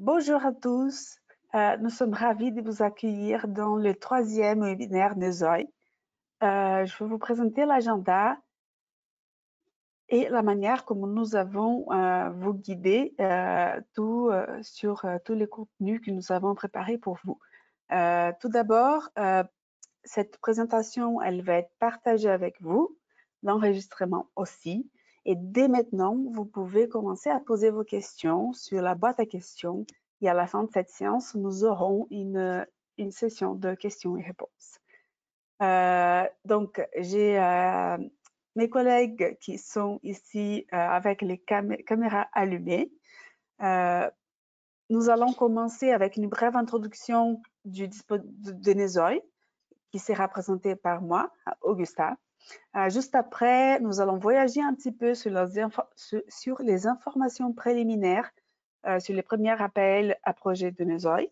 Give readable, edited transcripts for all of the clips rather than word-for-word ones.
Bonjour à tous, nous sommes ravis de vous accueillir dans le 3e webinaire NESOI. Je vais vous présenter l'agenda et la manière comme nous avons vous guider sur tous les contenus que nous avons préparés pour vous. Tout d'abord, cette présentation, elle va être partagée avec vous, l'enregistrement aussi. Et dès maintenant, vous pouvez commencer à poser vos questions sur la boîte à questions. Et à la fin de cette séance, nous aurons une session de questions et réponses. Donc, j'ai mes collègues qui sont ici avec les caméras allumées. Nous allons commencer avec une brève introduction de NESOI, qui sera présentée par moi, Augusta. Juste après, nous allons voyager un petit peu sur les informations préliminaires sur les premiers appels à projet de NESOI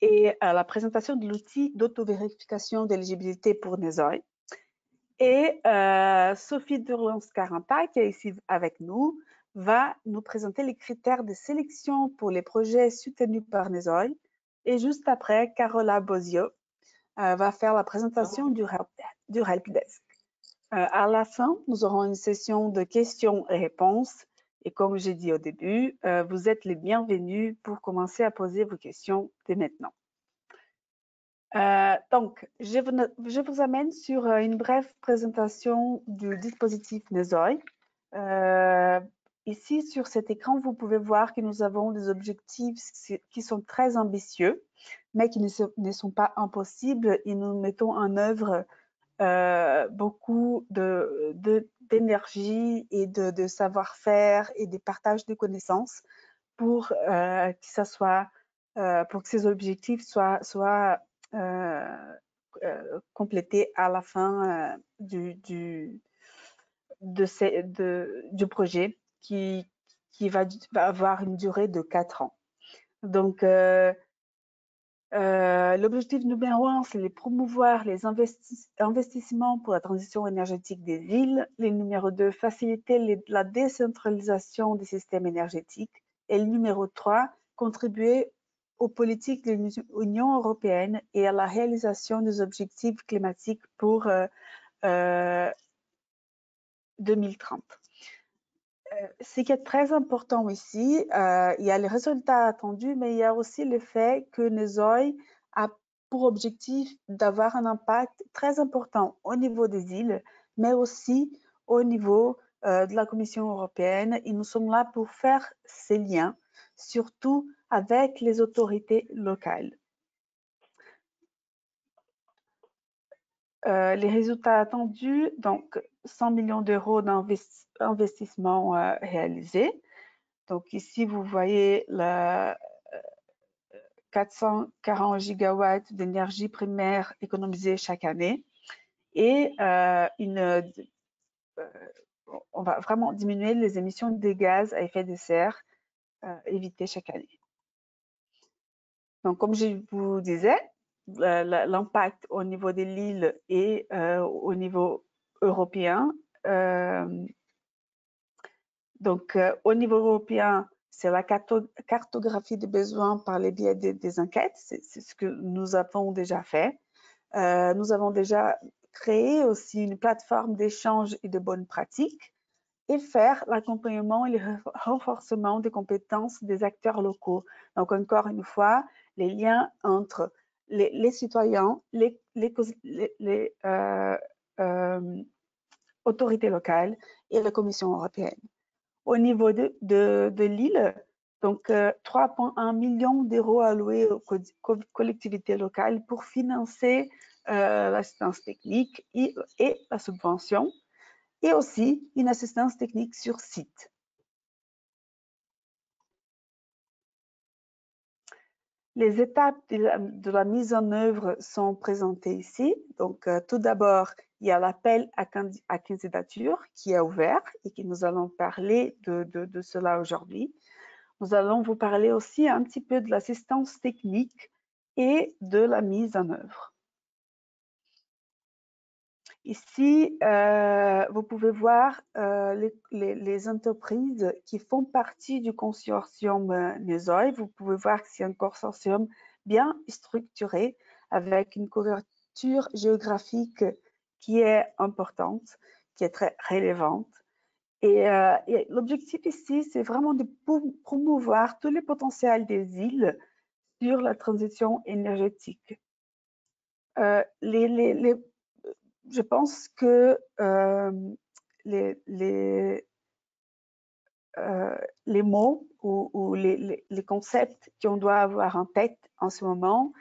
et la présentation de l'outil d'auto-vérification d'éligibilité pour NESOI. Et Sophie Durlans-Caranta, qui est ici avec nous, va nous présenter les critères de sélection pour les projets soutenus par NESOI. Et juste après, Carola Bozio va faire la présentation du helpdesk. À la fin, nous aurons une session de questions et réponses. Et comme j'ai dit au début, vous êtes les bienvenus pour commencer à poser vos questions dès maintenant. Donc, je vous amène sur une brève présentation du dispositif NESOI. Ici, sur cet écran, vous pouvez voir que nous avons des objectifs qui sont très ambitieux, mais qui ne sont pas impossibles, et nous mettons en œuvre beaucoup d'énergie et de savoir-faire et des partages de connaissances pour que ces objectifs soient complétés à la fin du projet qui va avoir une durée de 4 ans. Donc, l'objectif numéro 1, c'est de promouvoir les investissements pour la transition énergétique des villes. Le numéro 2, faciliter la décentralisation des systèmes énergétiques. Et le numéro 3, contribuer aux politiques de l'Union européenne et à la réalisation des objectifs climatiques pour 2030. Ce qui est très important ici, il y a les résultats attendus, mais il y a aussi le fait que NESOI a pour objectif d'avoir un impact très important au niveau des îles, mais aussi au niveau de la Commission européenne. Et nous sommes là pour faire ces liens, surtout avec les autorités locales. Les résultats attendus, donc 100 millions d'euros d'investissement réalisés. Donc ici, vous voyez 440 gigawatts d'énergie primaire économisée chaque année et on va vraiment diminuer les émissions de gaz à effet de serre évitées chaque année. Donc, comme je vous disais, l'impact au niveau de l'île et au niveau européen. Donc, au niveau européen, c'est la cartographie des besoins par les biais des enquêtes. C'est ce que nous avons déjà fait. Nous avons déjà créé aussi une plateforme d'échange et de bonnes pratiques et faire l'accompagnement et le renforcement des compétences des acteurs locaux. Donc, encore une fois, les liens entre les citoyens, les autorités locales et la Commission européenne. Au niveau de l'île, donc 3,1 millions d'euros alloués aux collectivités locales pour financer l'assistance technique et la subvention, et aussi une assistance technique sur site. Les étapes de la mise en œuvre sont présentées ici. Donc, tout d'abord, il y a l'appel à candidature qui est ouvert et que nous allons parler de cela aujourd'hui. Nous allons vous parler aussi un petit peu de l'assistance technique et de la mise en œuvre. Ici, vous pouvez voir les entreprises qui font partie du consortium NESOI. Vous pouvez voir que c'est un consortium bien structuré avec une couverture géographique qui est importante, qui est très relevante. Et l'objectif ici, c'est vraiment de promouvoir tous les potentiels des îles sur la transition énergétique. Je pense que les mots ou les concepts qu'on doit avoir en tête en ce moment,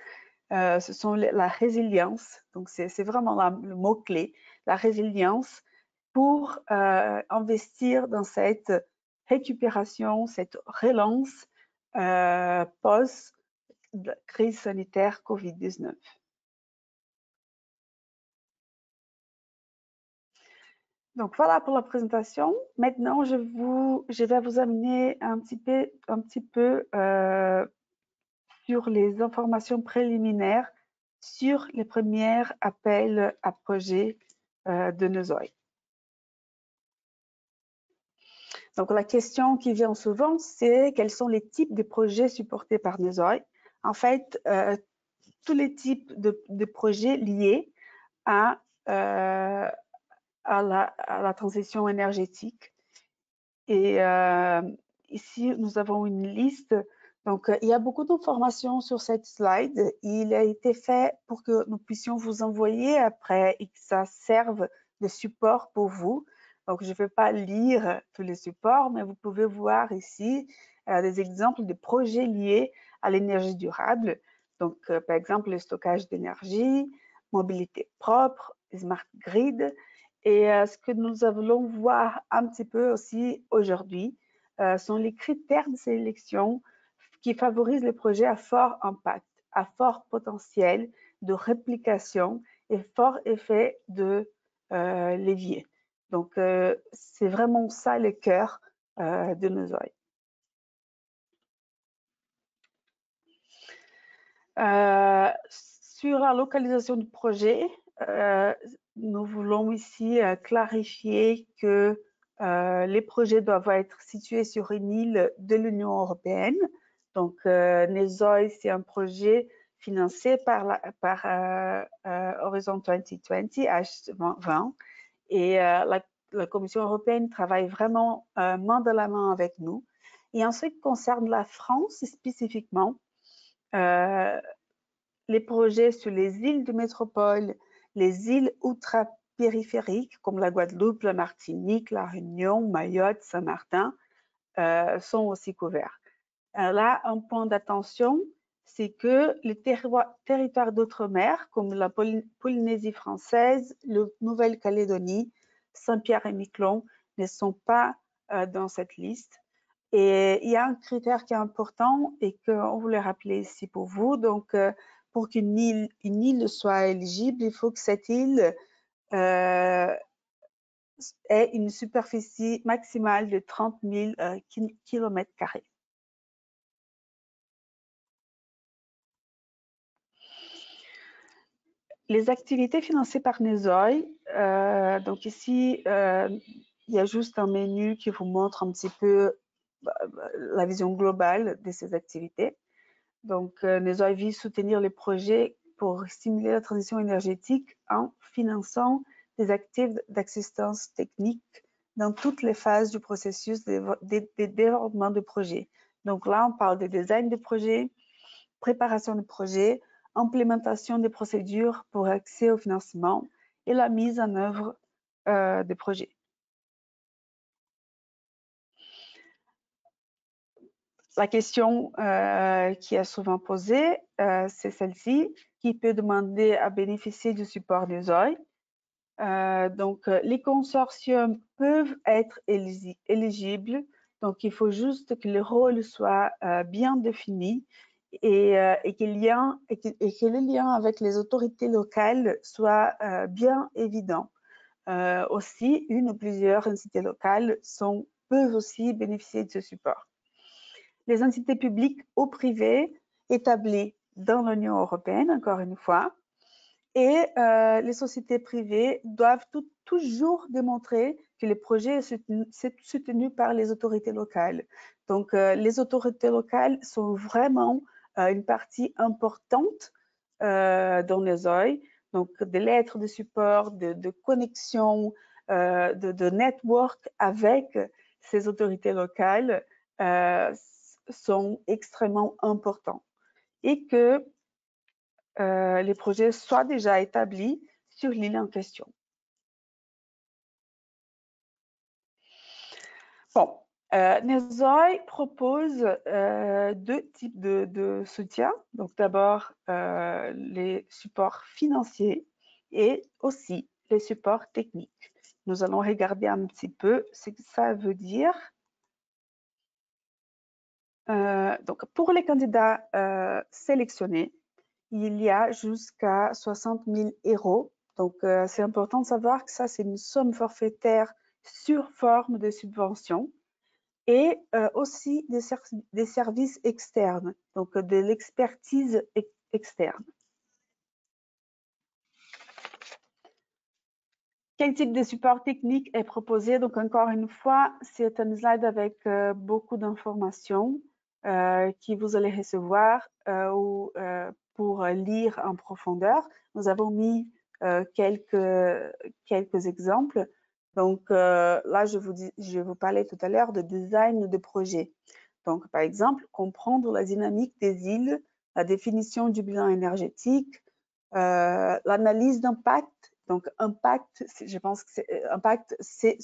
ce sont la résilience. Donc, c'est vraiment le mot-clé, la résilience pour investir dans cette récupération, cette relance post-crise sanitaire COVID-19. Donc voilà pour la présentation. Maintenant, je vais vous amener un petit peu sur les informations préliminaires sur les premiers appels à projets de NESOI. Donc la question qui vient souvent, c'est quels sont les types de projets supportés par NESOI. En fait, tous les types de projets liés à la transition énergétique. Et ici, nous avons une liste. Donc, il y a beaucoup d'informations sur cette slide. Il a été fait pour que nous puissions vous envoyer après et que ça serve de support pour vous. Donc, je ne vais pas lire tous les supports, mais vous pouvez voir ici des exemples de projets liés à l'énergie durable. Donc, par exemple, le stockage d'énergie, mobilité propre, smart grid. Et ce que nous allons voir un petit peu aussi aujourd'hui sont les critères de sélection qui favorisent les projets à fort impact, à fort potentiel de réplication et fort effet de levier. Donc, c'est vraiment ça le cœur de NESOI. Sur la localisation du projet, nous voulons ici clarifier que les projets doivent être situés sur une île de l'Union européenne. Donc, NESOI, c'est un projet financé par Horizon 2020, H20, et la Commission européenne travaille vraiment main dans la main avec nous. Et en ce qui concerne la France spécifiquement, les projets sur les îles de métropole, les îles ultra-périphériques comme la Guadeloupe, la Martinique, la Réunion, Mayotte, Saint-Martin sont aussi couverts. Là, un point d'attention, c'est que les territoires d'outre-mer comme la Polynésie française, la Nouvelle-Calédonie, Saint-Pierre-et-Miquelon ne sont pas dans cette liste. Et il y a un critère qui est important et qu'on voulait rappeler ici pour vous. Donc, pour qu'une île soit éligible, il faut que cette île ait une superficie maximale de 30 000 km². Les activités financées par NESOI, donc ici, il y a juste un menu qui vous montre un petit peu la vision globale de ces activités. Donc, NESOI vise soutenir les projets pour stimuler la transition énergétique en finançant des activités d'assistance technique dans toutes les phases du processus de développement de projet. Donc là, on parle de design de projet, préparation de projet, implémentation des procédures pour accès au financement et la mise en œuvre des projets. La question qui est souvent posée, c'est celle-ci. Qui peut demander à bénéficier du support NESOI? Donc, les consortiums peuvent être éligibles. Donc, il faut juste que le rôle soit bien défini et que le lien avec les autorités locales soit bien évident. Aussi, une ou plusieurs entités locales peuvent aussi bénéficier de ce support. Les entités publiques ou privées établies dans l'Union européenne, encore une fois, Et les sociétés privées doivent toujours démontrer que le projet est soutenu par les autorités locales. Donc, les autorités locales sont vraiment une partie importante dans les OI. Donc, des lettres de support, de connexion, de network avec ces autorités locales sont extrêmement importants. Et que les projets soient déjà établis sur l'île en question. Bon, Nesoy propose deux types de soutien. Donc d'abord, les supports financiers et aussi les supports techniques. Nous allons regarder un petit peu ce que ça veut dire. Donc pour les candidats sélectionnés, il y a jusqu'à 60 000 euros. Donc, c'est important de savoir que ça, c'est une somme forfaitaire sur forme de subvention et aussi des services externes, donc de l'expertise externe. Quel type de support technique est proposé? Donc, encore une fois, c'est un slide avec beaucoup d'informations que vous allez recevoir ou pour lire en profondeur. Nous avons mis quelques exemples. Donc, là, je vous parlais tout à l'heure de design de projet. Donc, par exemple, comprendre la dynamique des îles, la définition du bilan énergétique, l'analyse d'impact. Donc, impact, je pense que impact, c'est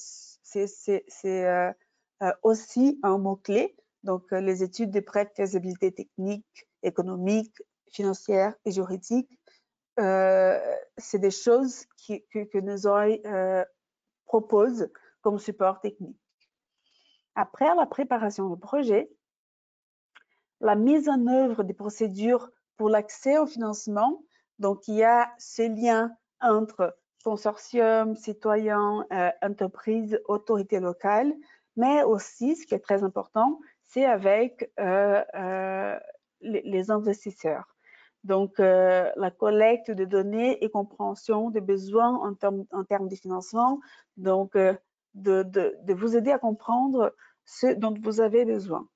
aussi un mot-clé. Donc, les études de préfaisabilité technique, économique, financière et juridique, c'est des choses que Nesoy propose comme support technique. Après la préparation du projet, la mise en œuvre des procédures pour l'accès au financement. Donc, il y a ce lien entre consortium, citoyens, entreprises, autorités locales, mais aussi, ce qui est très important, c'est avec les investisseurs. Donc, la collecte de données et compréhension des besoins en termes de financement, donc de vous aider à comprendre ce dont vous avez besoin.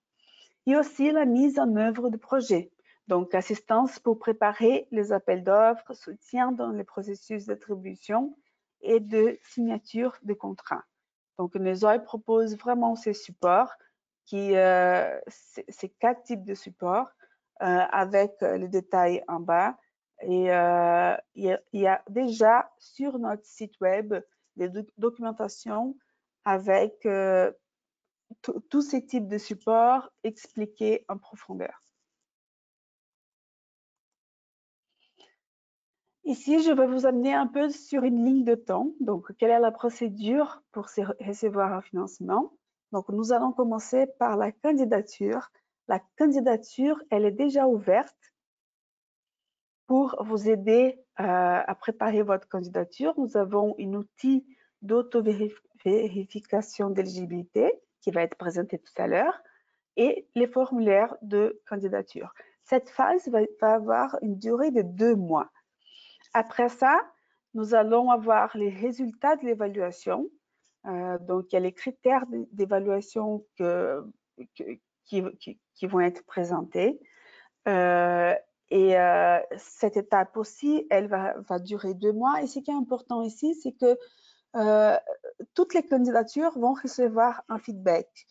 Et aussi la mise en œuvre de projets, donc assistance pour préparer les appels d'offres, soutien dans les processus d'attribution et de signature de contrats. Donc, Nesoy propose vraiment ces supports, ces 4 types de supports avec les détails en bas. Et il y a déjà sur notre site web des documentations avec tous ces types de supports expliqués en profondeur. Ici, je vais vous amener un peu sur une ligne de temps. Donc, quelle est la procédure pour recevoir un financement? Donc, nous allons commencer par la candidature. La candidature, elle est déjà ouverte pour vous aider à préparer votre candidature. Nous avons un outil d'auto-vérification d'éligibilité qui va être présenté tout à l'heure et les formulaires de candidature. Cette phase va avoir une durée de 2 mois. Après ça, nous allons avoir les résultats de l'évaluation. Donc, il y a les critères d'évaluation qui vont être présentés. Cette étape aussi, elle va durer 2 mois. Et ce qui est important ici, c'est que toutes les candidatures vont recevoir un feedback.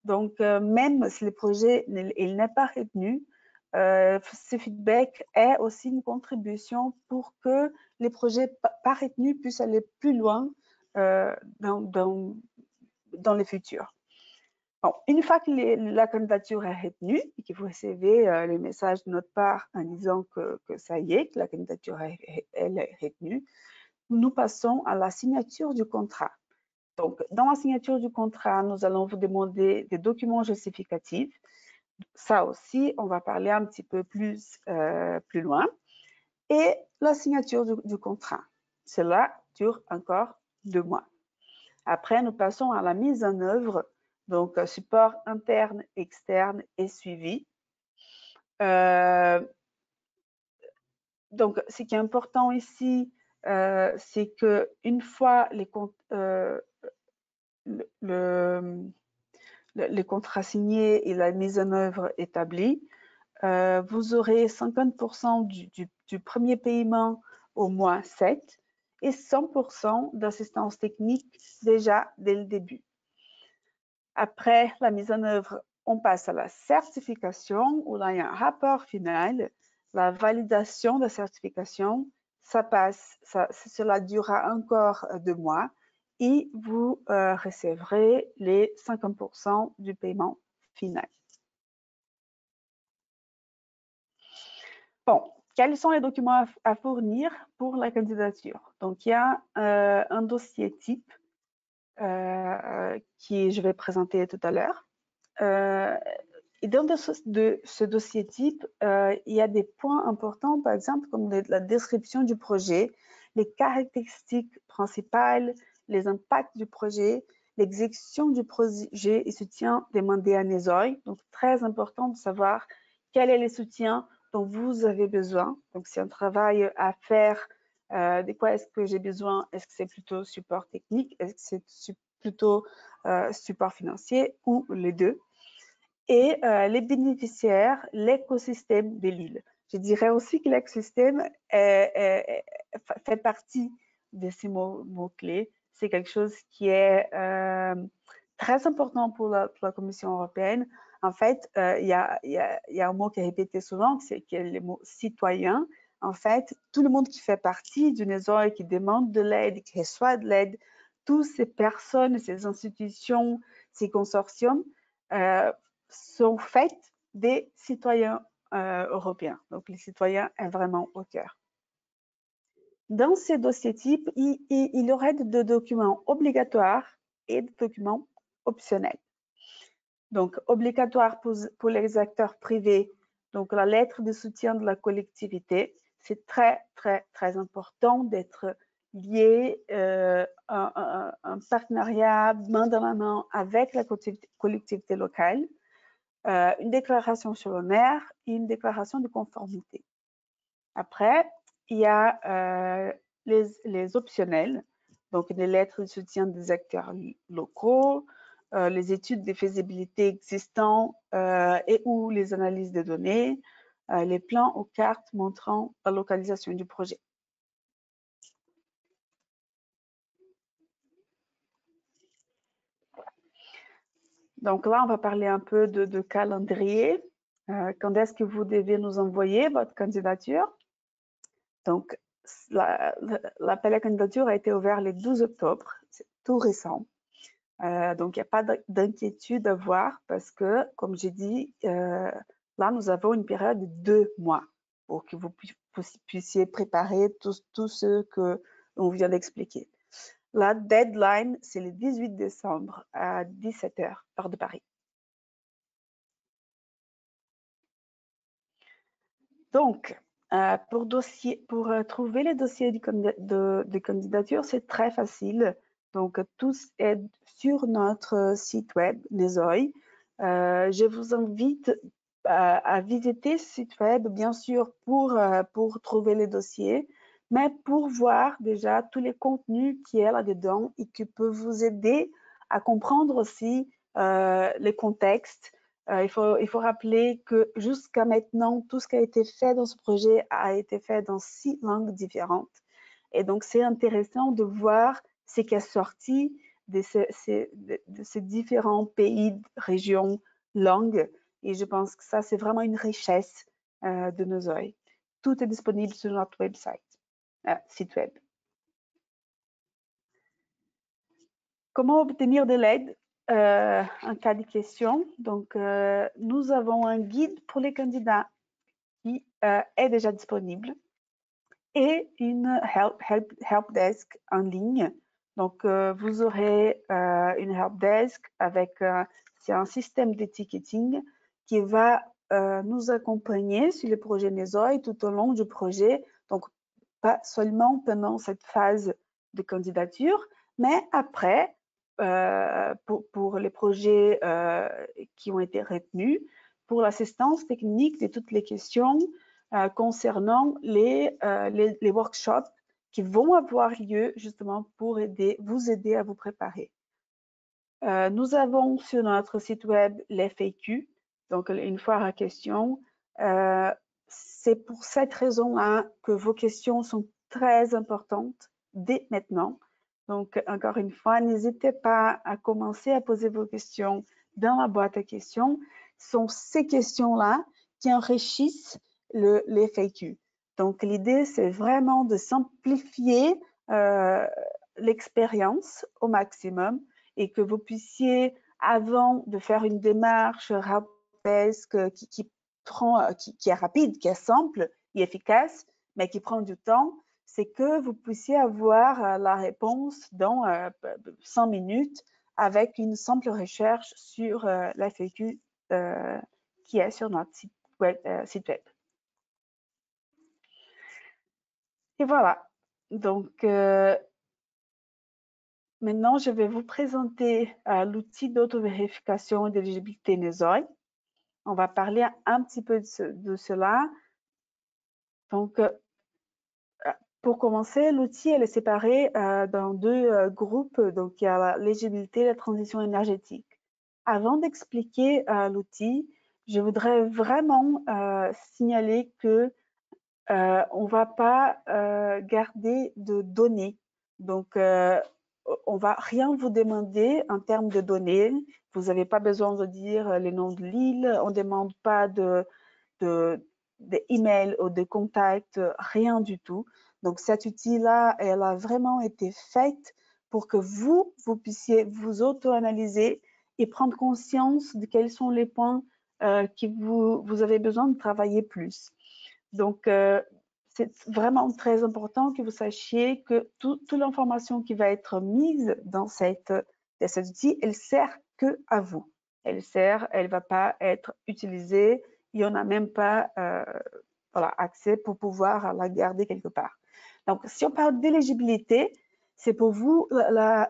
Donc, même si le projet n'est pas retenu, ce feedback est aussi une contribution pour que les projets pas retenus puissent aller plus loin dans le futur. Bon, une fois que la candidature est retenue et que vous recevez le message de notre part en disant que ça y est, que la candidature elle est retenue, nous passons à la signature du contrat. Donc, dans la signature du contrat, nous allons vous demander des documents justificatifs. Ça aussi, on va parler un petit peu plus loin. Et la signature du contrat. Cela dure encore 2 mois. Après, nous passons à la mise en œuvre, donc support interne, externe et suivi. donc, ce qui est important ici, c'est que une fois les contrats signés et la mise en œuvre établie, vous aurez 50% du premier paiement au mois 7 et 100% d'assistance technique déjà dès le début. Après la mise en œuvre, on passe à la certification où là, il y a un rapport final, la validation de la certification, cela durera encore 2 mois et vous recevrez les 50% du paiement final. Bon, quels sont les documents à fournir pour la candidature? Donc, il y a un dossier type qui je vais présenter tout à l'heure. Et dans ce dossier type, il y a des points importants, par exemple, comme la description du projet, les caractéristiques principales, les impacts du projet, l'exécution du projet et soutien demandé à NESOI. Donc, très important de savoir quel est le soutien dont vous avez besoin. Donc, c'est un travail à faire. De quoi est-ce que j'ai besoin? Est-ce que c'est plutôt support technique? Est-ce que c'est plutôt support financier ou les deux? Et les bénéficiaires, l'écosystème de l'île. Je dirais aussi que l'écosystème fait partie de ces mots-clés. C'est quelque chose qui est très important pour la Commission européenne. En fait, il y a un mot qui est répété souvent, c'est le mot citoyen. En fait, tout le monde qui fait partie d'une NESOI, qui demande de l'aide, qui reçoit de l'aide, toutes ces personnes, ces institutions, ces consortiums, sont faites des citoyens européens. Donc, les citoyens sont vraiment au cœur. Dans ces dossiers types, il y aurait des documents obligatoires et des documents optionnels. Donc, obligatoire pour les acteurs privés, donc la lettre de soutien de la collectivité. C'est très, très, très important d'être lié à un partenariat main dans la main avec la collectivité locale. Une déclaration sur l'honneur et une déclaration de conformité. Après, il y a les optionnels, donc les lettres de soutien des acteurs locaux, les études de faisabilité existantes et ou les analyses de données, les plans ou cartes montrant la localisation du projet. Donc là, on va parler un peu de calendrier. Quand est-ce que vous devez nous envoyer votre candidature? Donc, l'appel à candidature a été ouvert le 12 octobre, c'est tout récent. Donc, il n'y a pas d'inquiétude à voir parce que, comme j'ai dit, là, nous avons une période de 2 mois pour que vous puissiez préparer tout ce que l'on vient d'expliquer. La deadline, c'est le 18 décembre à 17h, heure de Paris. Donc, pour trouver les dossiers de candidature, c'est très facile. Donc, tout est sur notre site web, NESOI. Je vous invite à visiter ce site web, bien sûr, pour trouver les dossiers, mais pour voir déjà tous les contenus qui est là-dedans et qui peuvent vous aider à comprendre aussi les contextes. Il faut rappeler que jusqu'à maintenant, tout ce qui a été fait dans ce projet a été fait dans 6 langues différentes. Et donc, c'est intéressant de voir ce qui est sorti de ces différents pays, régions, langues. Et je pense que ça, c'est vraiment une richesse de NESOI. Tout est disponible sur notre site web. Comment obtenir de l'aide en cas de question? Donc, nous avons un guide pour les candidats qui est déjà disponible et une help desk en ligne. Donc, vous aurez une help desk avec c'est un système de ticketing qui va nous accompagner sur le projet NESOI tout au long du projet. Donc, pas seulement pendant cette phase de candidature, mais après, pour les projets qui ont été retenus, pour l'assistance technique de toutes les questions, concernant les workshops qui vont avoir lieu justement pour vous aider à vous préparer. Nous avons sur notre site web les FAQ, donc une foire à questions. C'est pour cette raison-là que vos questions sont très importantes dès maintenant. Donc, encore une fois, n'hésitez pas à commencer à poser vos questions dans la boîte à questions. Ce sont ces questions-là qui enrichissent les FAQ. Donc, l'idée, c'est vraiment de simplifier l'expérience au maximum et que vous puissiez, avant de faire une démarche rapesque qui est rapide, qui est simple et efficace, mais qui prend du temps, c'est que vous puissiez avoir la réponse dans 5 minutes avec une simple recherche sur la FAQ qui est sur notre site web. Et voilà. Donc, maintenant, je vais vous présenter l'outil d'auto-vérification d'éligibilité NESOI. On va parler un petit peu de cela. Donc, pour commencer, l'outil est séparé dans deux groupes. Donc, il y a l'éligibilité et la transition énergétique. Avant d'expliquer l'outil, je voudrais vraiment signaler que on ne va pas garder de données. Donc, on va rien vous demander en termes de données. Vous n'avez pas besoin de dire les noms de l'île. On ne demande pas d'email ou de contact, rien du tout. Donc, cet outil-là, elle a vraiment été faite pour que vous puissiez vous auto-analyser et prendre conscience de quels sont les points que vous avez besoin de travailler plus. Donc, c'est vraiment très important que vous sachiez que toute l'information qui va être mise dans cet outil, elle sert que à vous. Elle ne va pas être utilisée. Il n'y en a même pas accès pour pouvoir la garder quelque part. Donc, si on parle d'éligibilité, c'est pour vous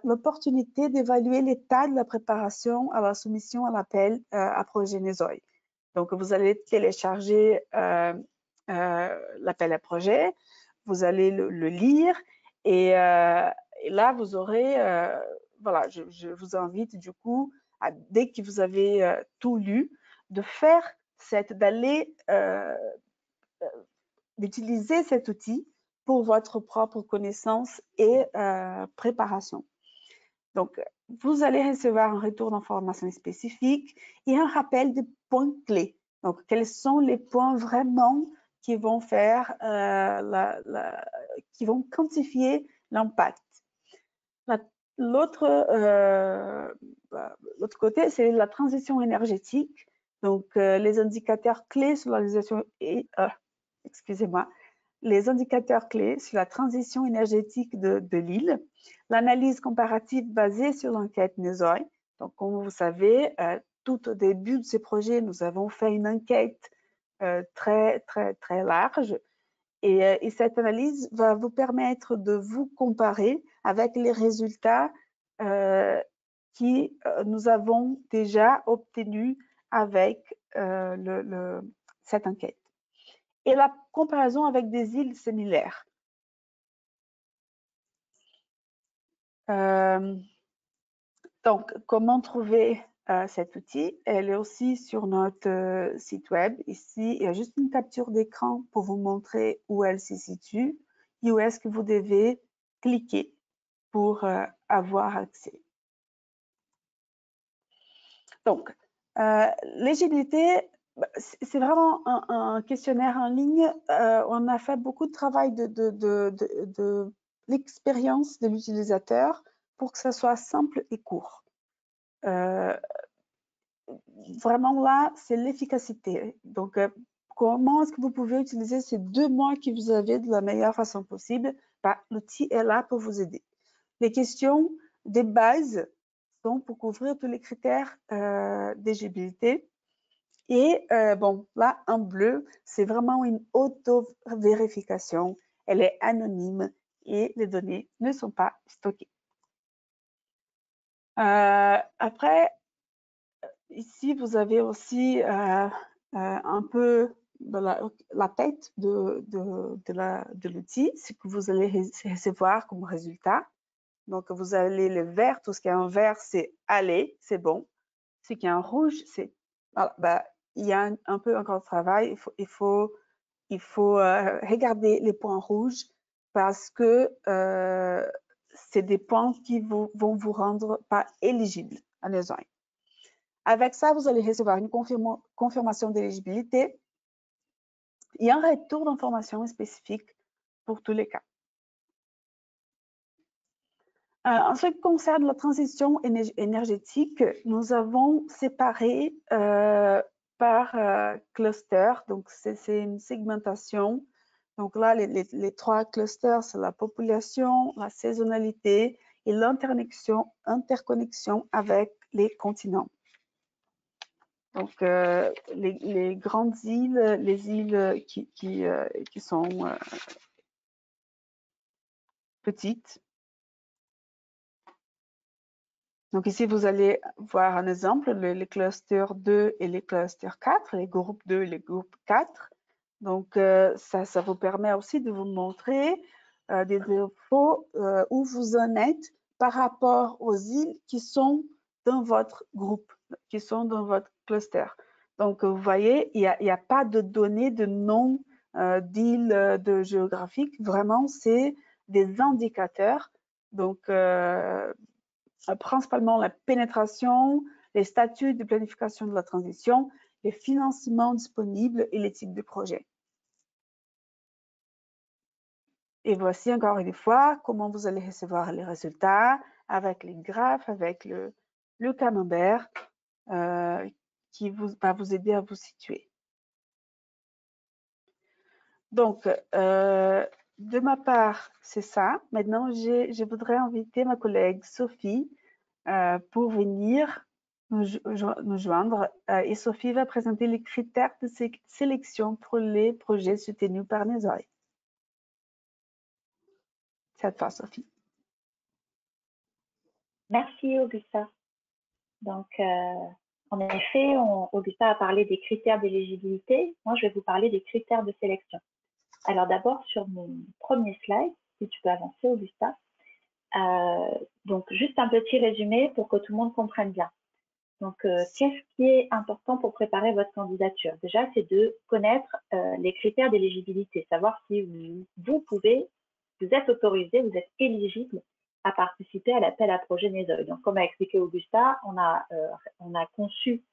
l'opportunité d'évaluer l'état de la préparation à la soumission à l'appel à projet NESOI. Donc, vous allez télécharger l'appel à projet, vous allez le lire et là, vous aurez, voilà, je vous invite du coup, dès que vous avez tout lu, d'utiliser cet outil pour votre propre connaissance et préparation. Donc, vous allez recevoir un retour d'informations spécifiques et un rappel des points clés. Donc, quels sont les points vraiment qui vont faire, qui vont quantifier l'impact. L'autre côté, c'est la transition énergétique. Donc, les indicateurs clés sur la réalisation les indicateurs clés sur la transition énergétique de l'île, l'analyse comparative basée sur l'enquête NESOI. Donc, comme vous savez, tout au début de ce projet, nous avons fait une enquête très large et cette analyse va vous permettre de vous comparer avec les résultats nous avons déjà obtenus avec cette enquête. Et la comparaison avec des îles similaires. Donc, comment trouver cet outil? Elle est aussi sur notre site web. Ici, il y a juste une capture d'écran pour vous montrer où elle se situe et où est-ce que vous devez cliquer pour avoir accès. Donc, l'éligibilité, c'est vraiment un questionnaire en ligne. On a fait beaucoup de travail de l'expérience de l'utilisateur pour que ça soit simple et court. Vraiment là, c'est l'efficacité. Donc, comment est-ce que vous pouvez utiliser ces 2 mois que vous avez de la meilleure façon possible? L'outil est là pour vous aider. Les questions des bases sont pour couvrir tous les critères d'éligibilité. Et bon, là, en bleu, c'est vraiment une auto-vérification. Elle est anonyme et les données ne sont pas stockées. Après, ici, vous avez aussi un peu la tête de l'outil, ce que vous allez recevoir comme résultat. Donc, vous avez le vert, tout ce qui est en vert, c'est aller, c'est bon. Ce qui est en rouge, c'est il y a un peu encore de travail. Il faut regarder les points rouges parce que c'est des points qui vont vous rendre pas éligible à l'ESOI. Avec ça, vous allez recevoir une confirmation d'éligibilité et un retour d'informations spécifiques pour tous les cas. En ce qui concerne la transition énergétique, nous avons séparé par cluster. Donc, c'est une segmentation. Donc là, les 3 clusters, c'est la population, la saisonnalité et l'interconnexion avec les continents. Donc, les grandes îles, les îles qui sont petites. Donc ici, vous allez voir un exemple, les clusters 2 et les clusters 4, les groupes 2 et les groupes 4. Donc, ça vous permet aussi de vous montrer des infos où vous en êtes par rapport aux îles qui sont dans votre groupe, qui sont dans votre cluster. Donc, vous voyez, il n'y a pas de données de nom d'îles de géographique. Vraiment, c'est des indicateurs. Donc, principalement la pénétration, les statuts de planification de la transition, les financements disponibles et les types de projets. Et voici encore une fois comment vous allez recevoir les résultats avec les graphes, avec le camembert qui va vous aider à vous situer. Donc, de ma part, c'est ça. Maintenant, je voudrais inviter ma collègue Sophie pour venir nous joindre. Et Sophie va présenter les critères de sélection pour les projets soutenus par NESOI. C'est à toi, Sophie. Merci, Augusta. Donc, en effet, Augusta a parlé des critères d'éligibilité. Moi, je vais vous parler des critères de sélection. Alors, d'abord, sur mon premier slide, si tu peux avancer, Augusta. Donc, juste un petit résumé pour que tout le monde comprenne bien. Donc, qu'est-ce qui est important pour préparer votre candidature? Déjà, c'est de connaître les critères d'éligibilité, savoir si vous êtes autorisé, vous êtes éligible à participer à l'appel à projet NESOI. Donc, comme a expliqué Augusta, on a conçu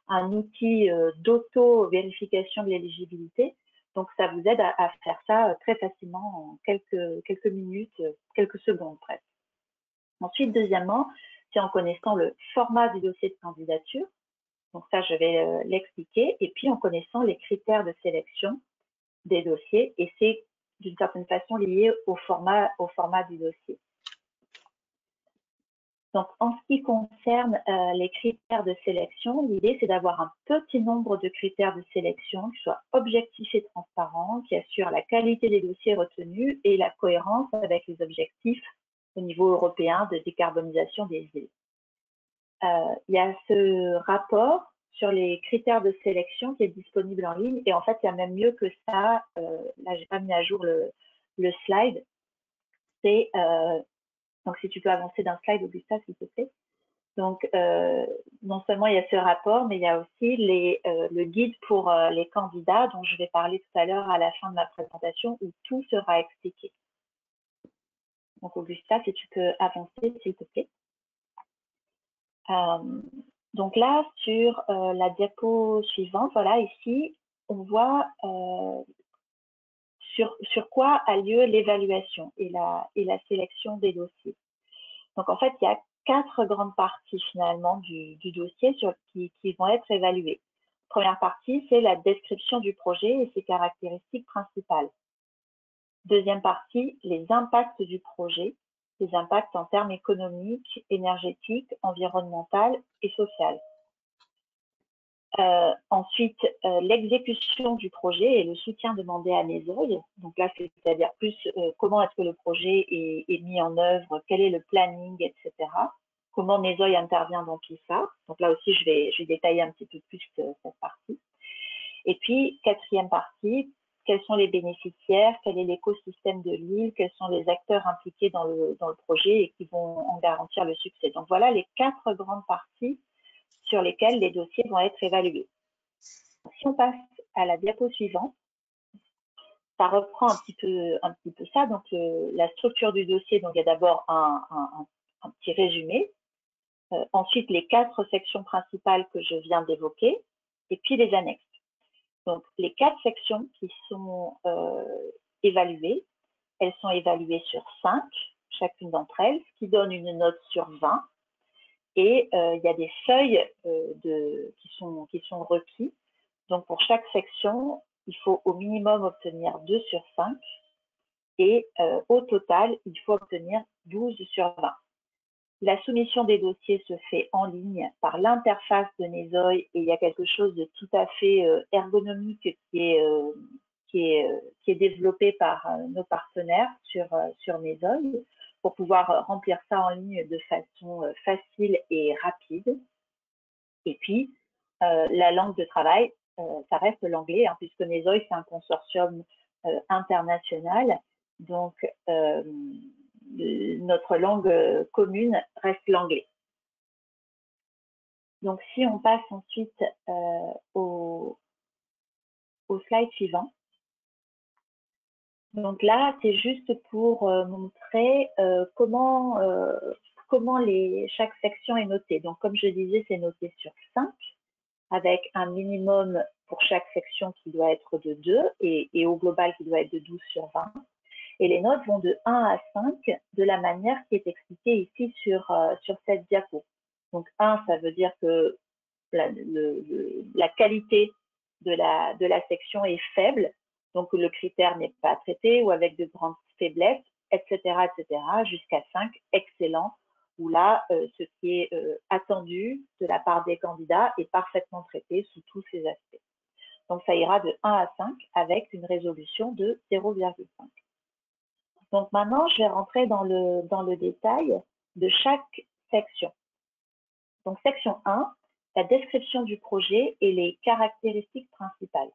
un outil d'auto-vérification de l'éligibilité. Donc, ça vous aide à faire ça très facilement en quelques minutes, quelques secondes presque. Ensuite, deuxièmement, c'est en connaissant le format du dossier de candidature. Donc ça, je vais l'expliquer. Et puis, en connaissant les critères de sélection des dossiers. Et c'est d'une certaine façon lié au format du dossier. Donc, en ce qui concerne les critères de sélection, l'idée, c'est d'avoir un petit nombre de critères de sélection qui soient objectifs et transparents, qui assurent la qualité des dossiers retenus et la cohérence avec les objectifs au niveau européen de décarbonisation des îles. Il y a ce rapport sur les critères de sélection qui est disponible en ligne. Et en fait, il y a même mieux que ça. Là, j'ai pas mis à jour le slide. C'est donc si tu peux avancer d'un slide, Augusta, s'il te plaît. Donc, non seulement il y a ce rapport, mais il y a aussi le guide pour les candidats dont je vais parler tout à l'heure à la fin de ma présentation où tout sera expliqué. Donc, Augusta, si tu peux avancer, s'il te plaît. Donc là, sur la diapo suivante, voilà, ici, on voit sur quoi a lieu l'évaluation et la sélection des dossiers. Donc, en fait, il y a 4 grandes parties, finalement, du dossier qui vont être évaluées. Première partie, c'est la description du projet et ses caractéristiques principales. Deuxième partie, les impacts du projet, les impacts en termes économiques, énergétiques, environnementaux et sociaux. Ensuite, l'exécution du projet et le soutien demandé à NESOI. Donc là, c'est-à-dire plus comment est-ce que le projet est mis en œuvre, quel est le planning, etc. Comment NESOI intervient dans tout ça. Donc là aussi, je vais détailler un petit peu plus cette partie. Et puis, quatrième partie, quels sont les bénéficiaires, quel est l'écosystème de l'île, quels sont les acteurs impliqués dans le projet et qui vont en garantir le succès. Donc voilà les 4 grandes parties sur lesquelles les dossiers vont être évalués. Si on passe à la diapo suivante, ça reprend un petit peu ça. Donc la structure du dossier, donc il y a d'abord un petit résumé, ensuite les 4 sections principales que je viens d'évoquer, et puis les annexes. Donc les 4 sections qui sont évaluées, elles sont évaluées sur 5, chacune d'entre elles, ce qui donne une note sur 20. Et il y a des seuils qui sont requis. Donc pour chaque section, il faut au minimum obtenir 2 sur 5 et au total, il faut obtenir 12 sur 20. La soumission des dossiers se fait en ligne par l'interface de Nesoy et il y a quelque chose de tout à fait ergonomique qui est développé par nos partenaires sur Nesoy pour pouvoir remplir ça en ligne de façon facile et rapide. Et puis, la langue de travail, ça reste l'anglais, hein, puisque Nesoy, c'est un consortium international. Donc, notre langue commune reste l'anglais. Donc, si on passe ensuite au slide suivant. Donc là, c'est juste pour montrer comment chaque section est notée. Donc, comme je disais, c'est noté sur 5, avec un minimum pour chaque section qui doit être de 2 et au global qui doit être de 12 sur 20. Et les notes vont de 1 à 5 de la manière qui est expliquée ici sur cette diapo. Donc 1, ça veut dire que la qualité de la section est faible, donc le critère n'est pas traité ou avec de grandes faiblesses, etc., jusqu'à 5, excellent, où là, ce qui est attendu de la part des candidats est parfaitement traité sous tous ses aspects. Donc ça ira de 1 à 5 avec une résolution de 0,5. Donc maintenant, je vais rentrer dans le détail de chaque section. Donc section 1, la description du projet et les caractéristiques principales.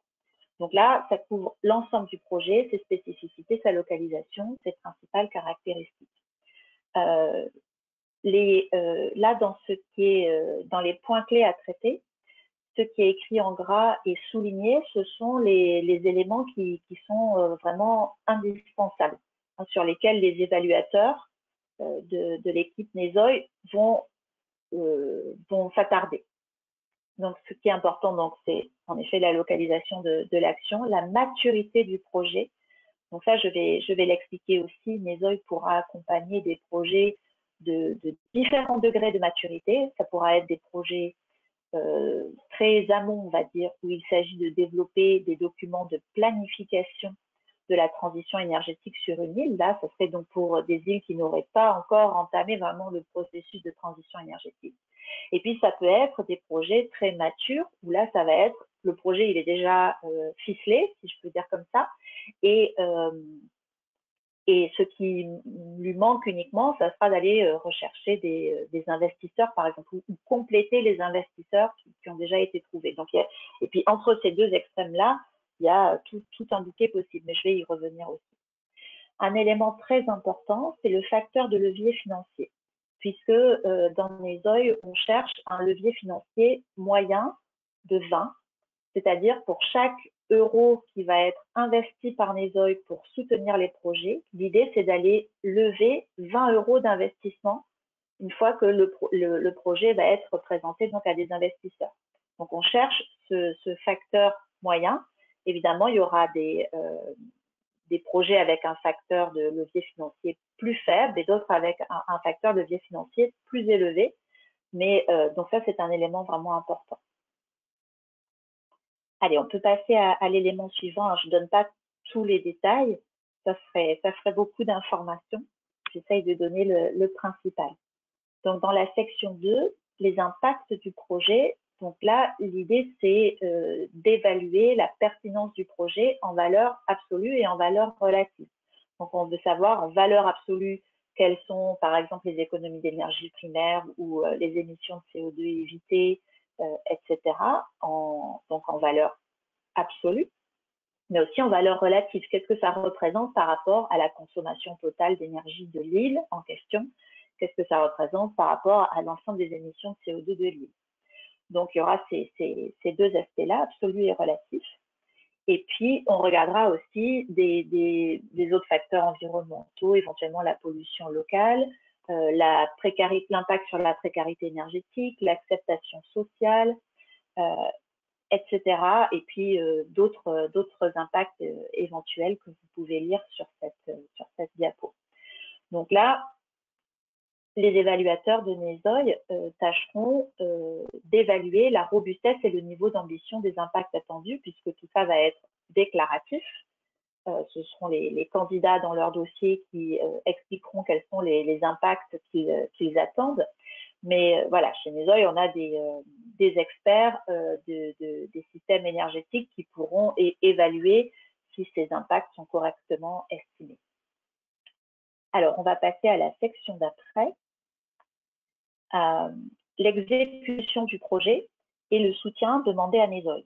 Donc là, ça couvre l'ensemble du projet, ses spécificités, sa localisation, ses principales caractéristiques. Là, dans les points clés à traiter, ce qui est écrit en gras et souligné, ce sont les éléments qui sont vraiment indispensables, hein, sur lesquels les évaluateurs de l'équipe Nesoy vont s'attarder. Donc, ce qui est important, c'est en effet la localisation de l'action, la maturité du projet. Donc ça, je vais l'expliquer aussi. Nesoy pourra accompagner des projets de différents degrés de maturité. Ça pourra être des projets très amont, on va dire, où il s'agit de développer des documents de planification de la transition énergétique sur une île. Là, ce serait donc pour des îles qui n'auraient pas encore entamé vraiment le processus de transition énergétique. Et puis, ça peut être des projets très matures, où là, ça va être, le projet, il est déjà ficelé, si je peux dire comme ça, et ce qui lui manque uniquement, ça sera d'aller rechercher des investisseurs, par exemple, ou compléter les investisseurs qui ont déjà été trouvés. Donc, et puis, entre ces deux extrêmes-là, il y a tout un bouquet possible, mais je vais y revenir aussi. Un élément très important, c'est le facteur de levier financier, puisque dans Nesoy, on cherche un levier financier moyen de 20, c'est-à-dire pour chaque euro qui va être investi par Nesoy pour soutenir les projets, l'idée c'est d'aller lever 20 euros d'investissement une fois que le projet va être présenté donc à des investisseurs. Donc on cherche ce facteur moyen. Évidemment, il y aura des projets avec un facteur de levier financier plus faible et d'autres avec un facteur de levier financier plus élevé. Mais donc ça, c'est un élément vraiment important. Allez, on peut passer à l'élément suivant. Je ne donne pas tous les détails, ça ferait beaucoup d'informations. J'essaye de donner le principal. Donc, dans la section 2, les impacts du projet. Donc là, l'idée, c'est d'évaluer la pertinence du projet en valeur absolue et en valeur relative. Donc, on veut savoir en valeur absolue quelles sont, par exemple, les économies d'énergie primaire ou les émissions de CO2 évitées, etc. Donc, en valeur absolue, mais aussi en valeur relative. Qu'est-ce que ça représente par rapport à la consommation totale d'énergie de l'île en question? Qu'est-ce que ça représente par rapport à l'ensemble des émissions de CO2 de l'île? Donc, il y aura ces deux aspects-là, absolu et relatif. Et puis, on regardera aussi des autres facteurs environnementaux, éventuellement la pollution locale, l'impact sur la précarité énergétique, l'acceptation sociale, etc. Et puis d'autres impacts éventuels que vous pouvez lire sur cette diapo. Donc là, les évaluateurs de NESOI tâcheront d'évaluer la robustesse et le niveau d'ambition des impacts attendus, puisque tout ça va être déclaratif. Ce seront les candidats dans leur dossier qui expliqueront quels sont les impacts qu'ils attendent. Mais voilà, chez NESOI, on a des experts des systèmes énergétiques qui pourront évaluer si ces impacts sont correctement estimés. Alors, on va passer à la section d'après. L'exécution du projet et le soutien demandé à NESOI.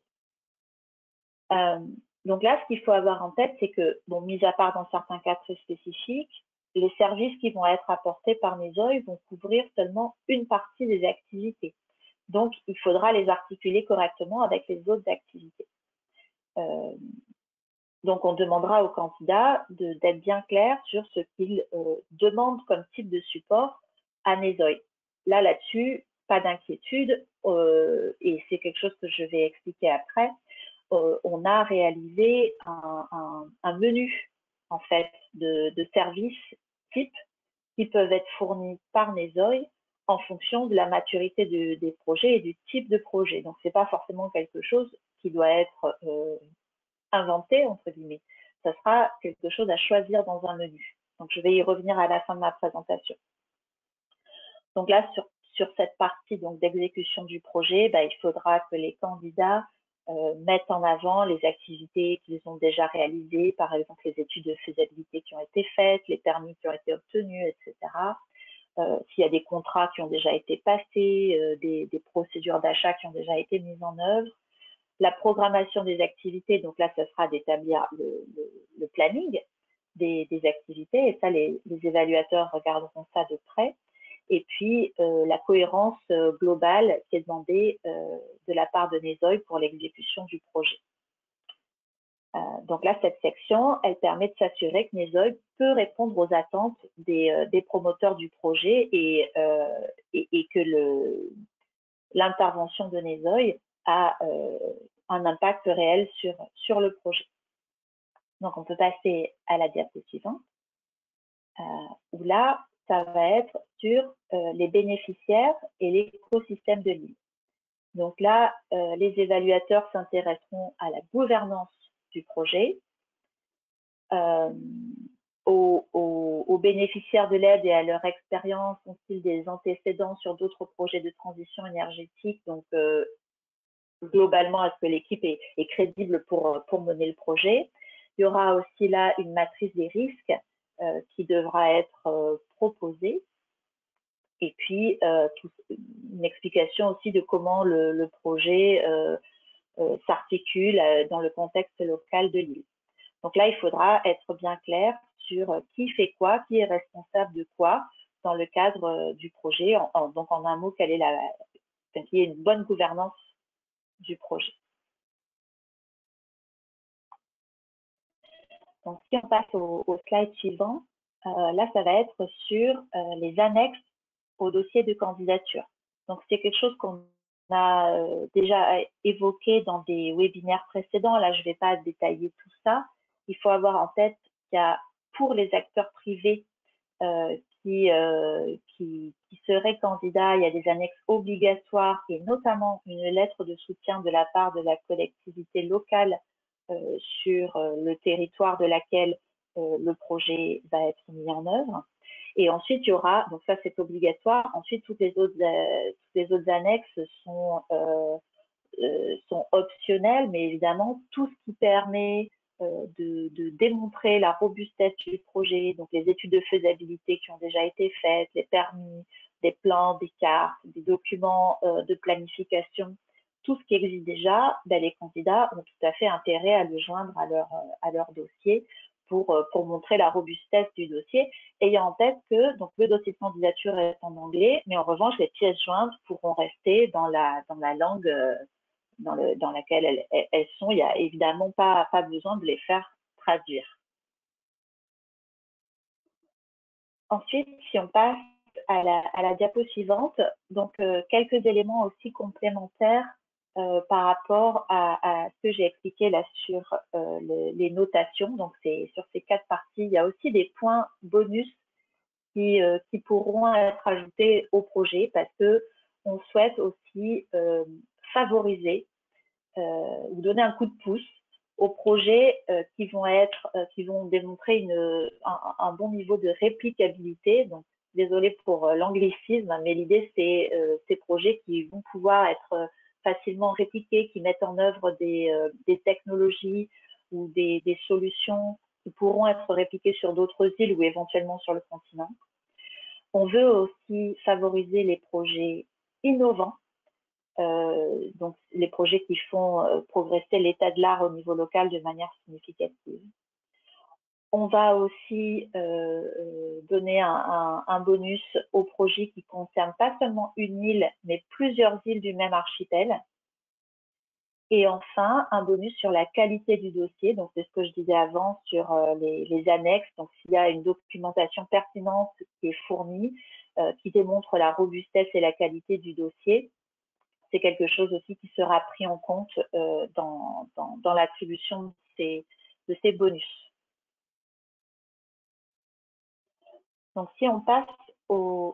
Donc là, ce qu'il faut avoir en tête, c'est que, bon, mis à part dans certains cas très spécifiques, les services qui vont être apportés par NESOI vont couvrir seulement une partie des activités. Donc, il faudra les articuler correctement avec les autres activités. Donc, on demandera aux candidats d'être bien clairs sur ce qu'ils demandent comme type de support à NESOI. Là-dessus, pas d'inquiétude, et c'est quelque chose que je vais expliquer après. On a réalisé un menu en fait de services types qui peuvent être fournis par NESOI en fonction de la maturité des projets et du type de projet. Donc, ce n'est pas forcément quelque chose qui doit être inventé, entre guillemets. Ça sera quelque chose à choisir dans un menu. Donc, je vais y revenir à la fin de ma présentation. Donc là, sur cette partie d'exécution du projet, il faudra que les candidats mettent en avant les activités qu'ils ont déjà réalisées, par exemple les études de faisabilité qui ont été faites, les permis qui ont été obtenus, etc. S'il y a des contrats qui ont déjà été passés, des procédures d'achat qui ont déjà été mises en œuvre. La programmation des activités, donc là, ce sera d'établir le planning des activités, et ça, les évaluateurs regarderont ça de près. Et puis, la cohérence globale qui est demandée de la part de NESOI pour l'exécution du projet. Donc là, cette section, elle permet de s'assurer que NESOI peut répondre aux attentes des promoteurs du projet et que l'intervention de NESOI a un impact réel sur le projet. Donc, on peut passer à la diapo suivante, où là, ça va être sur les bénéficiaires et l'écosystème de l'île. Donc là, les évaluateurs s'intéresseront à la gouvernance du projet, aux bénéficiaires de l'aide et à leur expérience, ont-ils des antécédents sur d'autres projets de transition énergétique, donc globalement, est-ce que l'équipe est crédible pour mener le projet. Il y aura aussi là une matrice des risques qui devra être proposée. Et puis, une explication aussi de comment le projet s'articule dans le contexte local de l'île. Donc là, il faudra être bien clair sur qui fait quoi, qui est responsable de quoi dans le cadre du projet. Donc, en un mot, quelle est qu'il y ait une bonne gouvernance du projet. Donc, si on passe au slide suivant, là, ça va être sur les annexes au dossier de candidature. Donc, c'est quelque chose qu'on a déjà évoqué dans des webinaires précédents. Là, je ne vais pas détailler tout ça. Il faut avoir en tête qu'il y a, pour les acteurs privés qui seraient candidats, il y a des annexes obligatoires et notamment une lettre de soutien de la part de la collectivité locale sur le territoire de laquelle le projet va être mis en œuvre. Et ensuite, il y aura, donc ça c'est obligatoire, ensuite toutes les autres annexes sont optionnelles, mais évidemment tout ce qui permet de démontrer la robustesse du projet, donc les études de faisabilité qui ont déjà été faites, les permis, des plans, des cartes, des documents de planification tout ce qui existe déjà, les candidats ont tout à fait intérêt à le joindre à leur dossier pour montrer la robustesse du dossier, ayant en tête que donc, le dossier de candidature est en anglais, mais en revanche, les pièces jointes pourront rester dans la langue dans laquelle elles sont. Il n'y a évidemment pas besoin de les faire traduire. Ensuite, si on passe à la diapo suivante, donc quelques éléments aussi complémentaires par rapport à ce que j'ai expliqué là sur les notations. Donc, sur ces 4 parties, il y a aussi des points bonus qui pourront être ajoutés au projet parce que on souhaite aussi favoriser ou donner un coup de pouce aux projets qui vont démontrer un bon niveau de réplicabilité. Donc, désolé pour l'anglicisme, mais l'idée, c'est ces projets qui vont pouvoir être facilement répliqués, qui mettent en œuvre des technologies ou des solutions qui pourront être répliquées sur d'autres îles ou éventuellement sur le continent. On veut aussi favoriser les projets innovants, donc les projets qui font progresser l'état de l'art au niveau local de manière significative. On va aussi donner un bonus aux projets qui ne concernent pas seulement une île, mais plusieurs îles du même archipel. Et enfin, un bonus sur la qualité du dossier. Donc, c'est ce que je disais avant sur les annexes. Donc, s'il y a une documentation pertinente qui est fournie, qui démontre la robustesse et la qualité du dossier, c'est quelque chose aussi qui sera pris en compte dans l'attribution de ces bonus. Donc, si on passe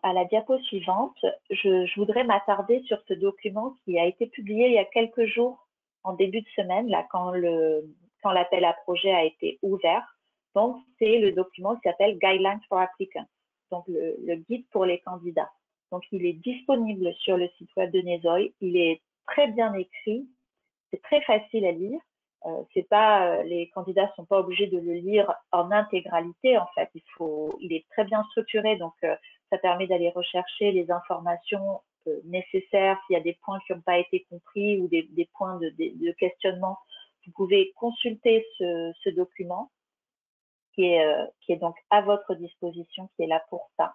à la diapo suivante, je voudrais m'attarder sur ce document qui a été publié il y a quelques jours, en début de semaine, là, quand l'appel à projet a été ouvert. Donc, c'est le document qui s'appelle Guidelines for Applicants, donc le guide pour les candidats. Donc, il est disponible sur le site web de NESOI. Il est très bien écrit, c'est très facile à lire. Les candidats ne sont pas obligés de le lire en intégralité, en fait. Il est très bien structuré, donc ça permet d'aller rechercher les informations nécessaires. S'il y a des points qui n'ont pas été compris ou des points de questionnement, vous pouvez consulter ce document qui est donc à votre disposition, qui est là pour ça.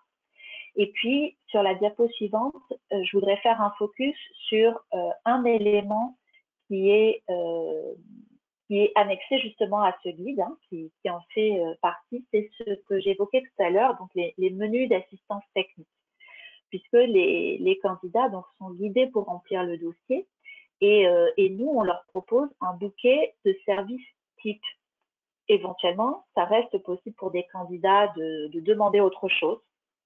Et puis, sur la diapo suivante, je voudrais faire un focus sur un élément qui est annexé justement à ce guide, hein, qui en fait partie, c'est ce que j'évoquais tout à l'heure, donc les menus d'assistance technique, puisque les candidats donc, sont guidés pour remplir le dossier et nous, on leur propose un bouquet de services type. Éventuellement, ça reste possible pour des candidats de demander autre chose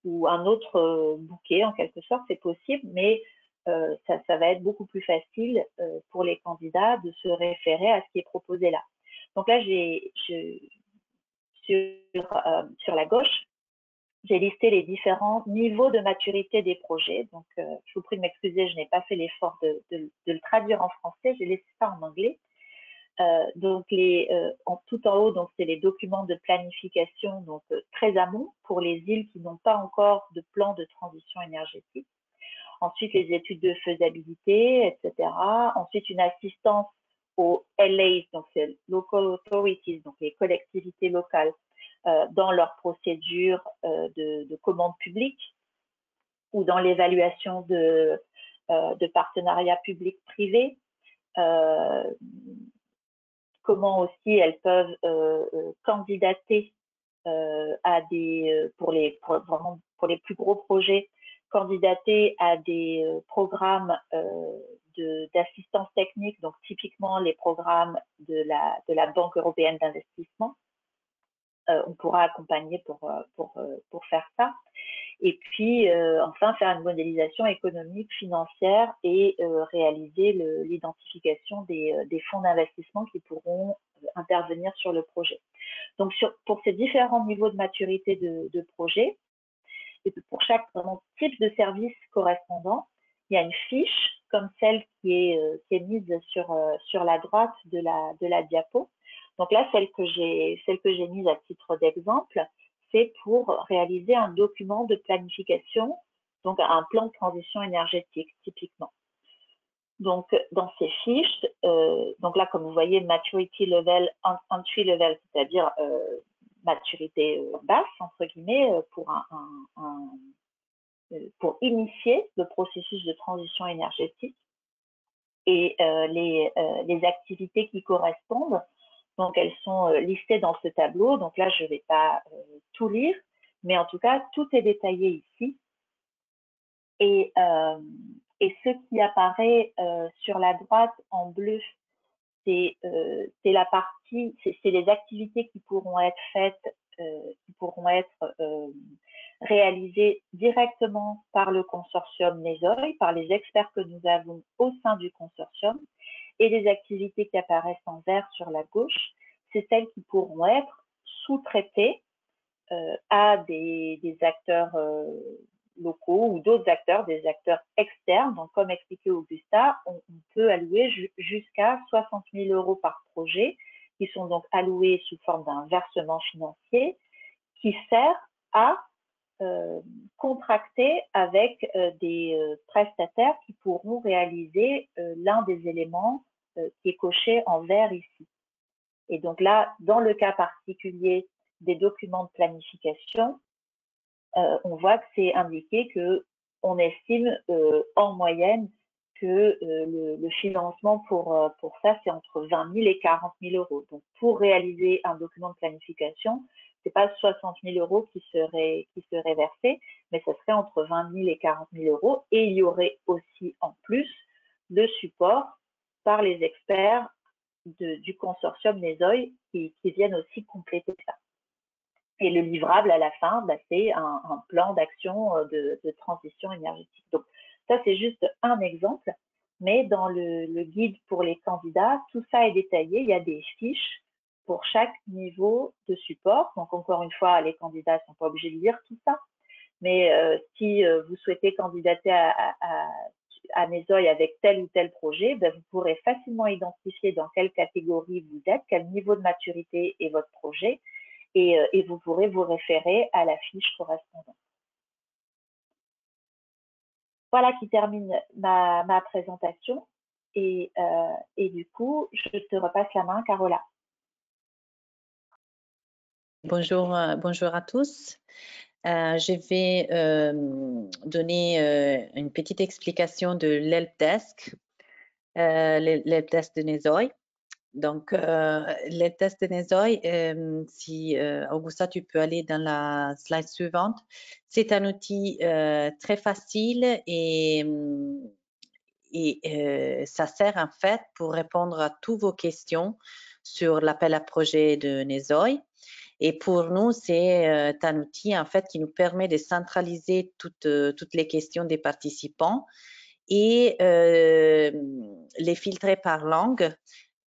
ou un autre bouquet, en quelque sorte, c'est possible, mais ça va être beaucoup plus facile pour les candidats de se référer à ce qui est proposé là. Donc là, sur la gauche, j'ai listé les différents niveaux de maturité des projets. Donc, je vous prie de m'excuser, je n'ai pas fait l'effort de le traduire en français, j'ai laissé ça en anglais. Donc, tout en haut, donc c'est les documents de planification, donc très amont pour les îles qui n'ont pas encore de plan de transition énergétique. Ensuite, les études de faisabilité, etc. Ensuite, une assistance aux LAs, donc c'est Local Authorities, donc les collectivités locales, dans leur procédure de commande publique ou dans l'évaluation de partenariats publics-privés. Comment aussi elles peuvent candidater pour les plus gros projets, candidater à des programmes d'assistance technique, donc typiquement les programmes de la Banque européenne d'investissement. On pourra accompagner pour faire ça. Et puis, enfin, faire une modélisation économique, financière et réaliser l'identification des fonds d'investissement qui pourront intervenir sur le projet. Donc, pour ces différents niveaux de maturité de projet, et pour chaque type de service correspondant, il y a une fiche comme celle qui est mise sur la droite de la diapo. Donc là, celle que j'ai mise à titre d'exemple, c'est pour réaliser un document de planification, donc un plan de transition énergétique, typiquement. Donc, dans ces fiches, donc là, comme vous voyez, maturity level, entry level, c'est-à-dire maturité basse, entre guillemets, pour initier le processus de transition énergétique et les activités qui correspondent. Donc, elles sont listées dans ce tableau. Donc là, je ne vais pas tout lire, mais en tout cas, tout est détaillé ici. Et ce qui apparaît sur la droite en bleu, c'est la partie, c'est les activités qui pourront être faites, réalisées directement par le consortium NESOI, par les experts que nous avons au sein du consortium, et les activités qui apparaissent en vert sur la gauche, c'est celles qui pourront être sous-traitées à des acteurs locaux ou d'autres acteurs, des acteurs externes. Donc, comme expliqué Augusta, on peut allouer jusqu'à 60 000 € par projet, qui sont donc alloués sous forme d'un versement financier qui sert à contracter avec des prestataires qui pourront réaliser l'un des éléments qui est coché en vert ici. Et donc là, dans le cas particulier des documents de planification, on voit que c'est indiqué qu'on estime en moyenne que le financement pour ça, c'est entre 20 000 et 40 000 €. Donc, pour réaliser un document de planification, ce n'est pas 60 000 € qui seraient versés, mais ce serait entre 20 000 et 40 000 €. Et il y aurait aussi en plus le support par les experts du consortium NESOI qui viennent aussi compléter ça. Et le livrable à la fin, c'est un plan d'action de transition énergétique. Donc ça, c'est juste un exemple, mais dans le guide pour les candidats, tout ça est détaillé. Il y a des fiches pour chaque niveau de support. Donc encore une fois, les candidats ne sont pas obligés de lire tout ça, mais si vous souhaitez candidater à NESOI avec tel ou tel projet, vous pourrez facilement identifier dans quelle catégorie vous êtes, quel niveau de maturité est votre projet, et vous pourrez vous référer à la fiche correspondante. Voilà qui termine ma présentation. Et du coup, je te repasse la main, Carola. Bonjour, bonjour à tous. Je vais donner une petite explication de l'helpdesk, l'helpdesk de NESOI. Donc, l'helpdesk de NESOI, si Augusta, tu peux aller dans la slide suivante. C'est un outil très facile et ça sert en fait pour répondre à toutes vos questions sur l'appel à projet de NESOI. Et pour nous, c'est un outil en fait qui nous permet de centraliser toutes les questions des participants et les filtrer par langue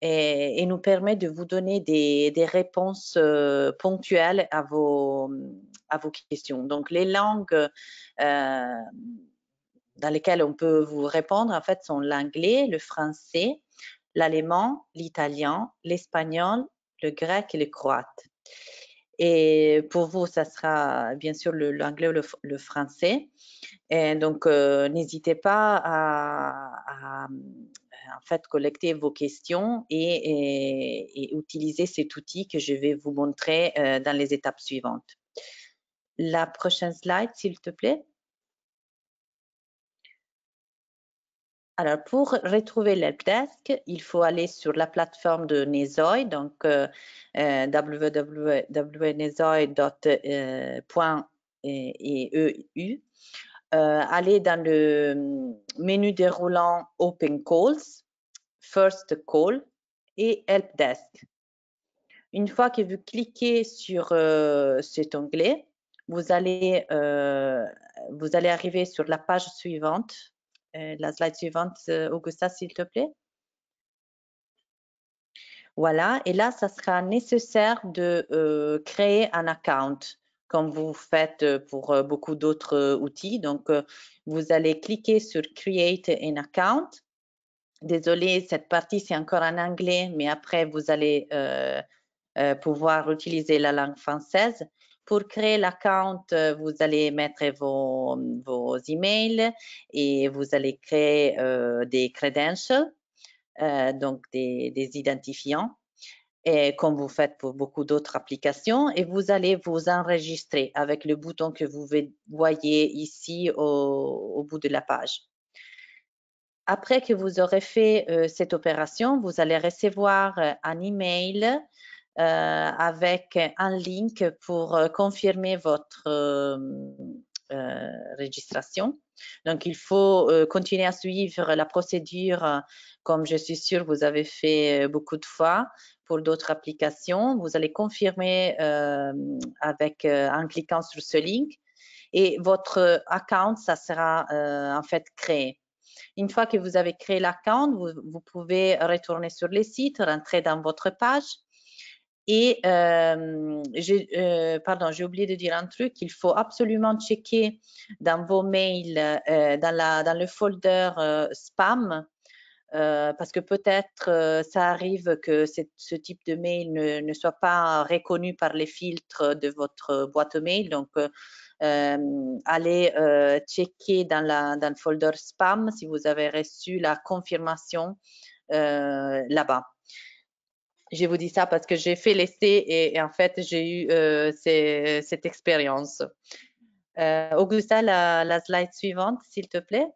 et nous permet de vous donner des réponses ponctuelles à vos questions. Donc, les langues dans lesquelles on peut vous répondre en fait sont l'anglais, le français, l'allemand, l'italien, l'espagnol, le grec et le croate. Et pour vous, ça sera bien sûr l'anglais ou le français. Et donc, n'hésitez pas à en fait collecter vos questions et utiliser cet outil que je vais vous montrer dans les étapes suivantes. La prochaine slide, s'il te plaît. Alors, pour retrouver l'helpdesk, il faut aller sur la plateforme de NESOI, donc www.nesoi.eu. Aller dans le menu déroulant Open Calls, First Call et Helpdesk. Une fois que vous cliquez sur cet onglet, vous allez arriver sur la page suivante. La slide suivante, Augusta, s'il te plaît. Voilà, et là, ça sera nécessaire de créer un account, comme vous faites pour beaucoup d'autres outils. Donc, vous allez cliquer sur Create an account. Désolée, cette partie, c'est encore en anglais, mais après, vous allez pouvoir utiliser la langue française. Pour créer l'account, vous allez mettre vos emails et vous allez créer des credentials, donc des identifiants, et comme vous faites pour beaucoup d'autres applications, et vous allez vous enregistrer avec le bouton que vous voyez ici au bout de la page. Après que vous aurez fait cette opération, vous allez recevoir un email avec un link pour confirmer votre registration. Donc, il faut continuer à suivre la procédure comme je suis sûre vous avez fait beaucoup de fois pour d'autres applications. Vous allez confirmer avec en cliquant sur ce link et votre account, ça sera en fait créé. Une fois que vous avez créé l'account, vous pouvez retourner sur le site, rentrer dans votre page. Et j'ai oublié de dire un truc, il faut absolument checker dans vos mails, dans le folder spam, parce que peut-être ça arrive que ce type de mail ne soit pas reconnu par les filtres de votre boîte mail. Donc, allez checker dans le folder spam si vous avez reçu la confirmation là-bas. Je vous dis ça parce que j'ai fait l'essai et en fait, j'ai eu cette expérience. Augusta, la slide suivante, s'il te plaît.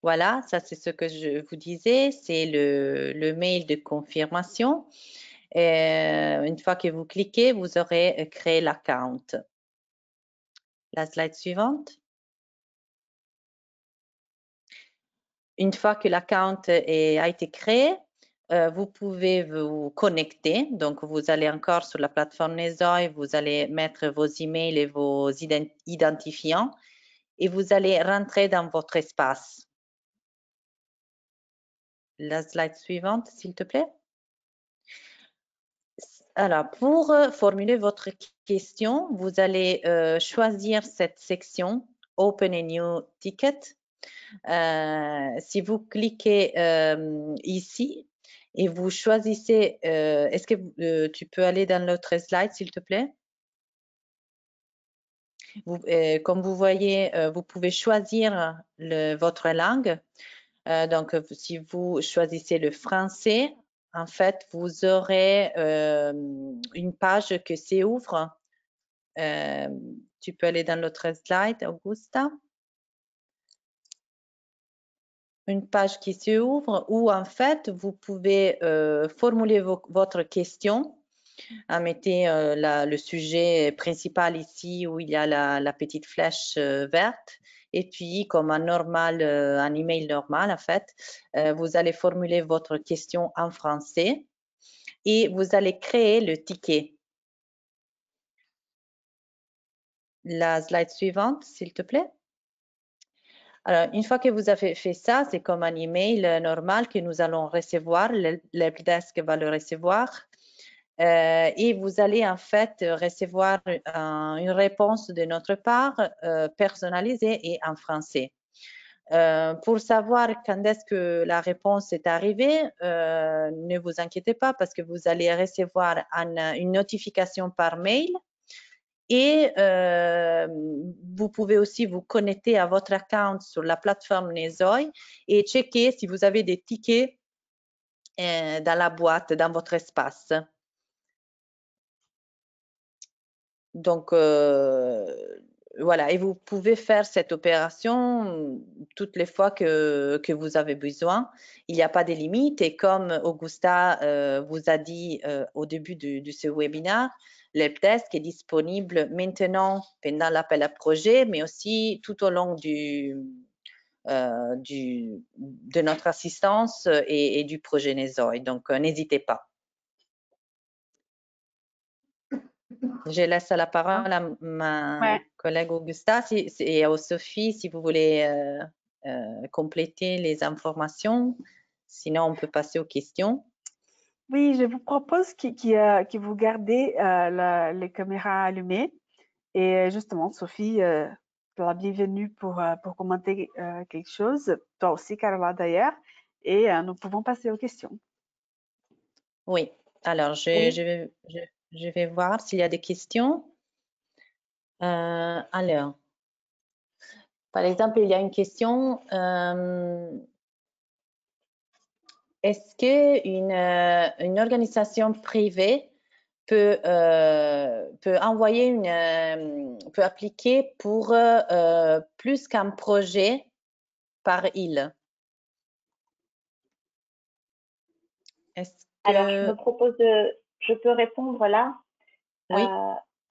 Voilà, ça c'est ce que je vous disais, c'est le mail de confirmation. Une fois que vous cliquez, vous aurez créé l'account. La slide suivante. Une fois que l'account a été créé, vous pouvez vous connecter. Donc, vous allez encore sur la plateforme Nezoy, vous allez mettre vos emails et vos identifiants et vous allez rentrer dans votre espace. La slide suivante, s'il te plaît. Alors, pour formuler votre question, vous allez choisir cette section Open a New Ticket. Si vous cliquez ici et vous choisissez, est-ce que tu peux aller dans l'autre slide, s'il te plaît? Comme vous voyez, vous pouvez choisir votre langue. Donc, si vous choisissez le français, en fait, vous aurez une page qui s'ouvre. Tu peux aller dans l'autre slide, Augusta. Une page qui s'ouvre où, en fait, vous pouvez formuler votre question. Mettez le sujet principal ici où il y a la petite flèche verte. Et puis, comme un email normal, en fait, vous allez formuler votre question en français et vous allez créer le ticket. La slide suivante, s'il te plaît. Alors, une fois que vous avez fait ça, c'est comme un email normal que nous allons recevoir, l'helpdesk va le recevoir. Et vous allez en fait recevoir une réponse de notre part personnalisée et en français. Pour savoir quand est-ce que la réponse est arrivée, ne vous inquiétez pas parce que vous allez recevoir une notification par mail et vous pouvez aussi vous connecter à votre account sur la plateforme Nezoy et checker si vous avez des tickets dans la boîte, dans votre espace. Donc, voilà, et vous pouvez faire cette opération toutes les fois que vous avez besoin. Il n'y a pas de limite et comme Augusta vous a dit au début de ce webinaire, l'helpdesk est disponible maintenant pendant l'appel à projet, mais aussi tout au long de notre assistance et du projet Nezoy. Donc, n'hésitez pas. Je laisse la parole à ma collègue Augusta et à Sophie si vous voulez compléter les informations. Sinon, on peut passer aux questions. Oui, je vous propose que vous gardez les caméras allumées. Et justement, Sophie, la bienvenue pour commenter quelque chose. Toi aussi, Carola, d'ailleurs. Et nous pouvons passer aux questions. Oui. Alors, je vais voir s'il y a des questions. Alors, par exemple, il y a une question. Est-ce qu'une organisation privée peut envoyer peut appliquer pour plus qu'un projet par île? Alors, je peux répondre là. Oui.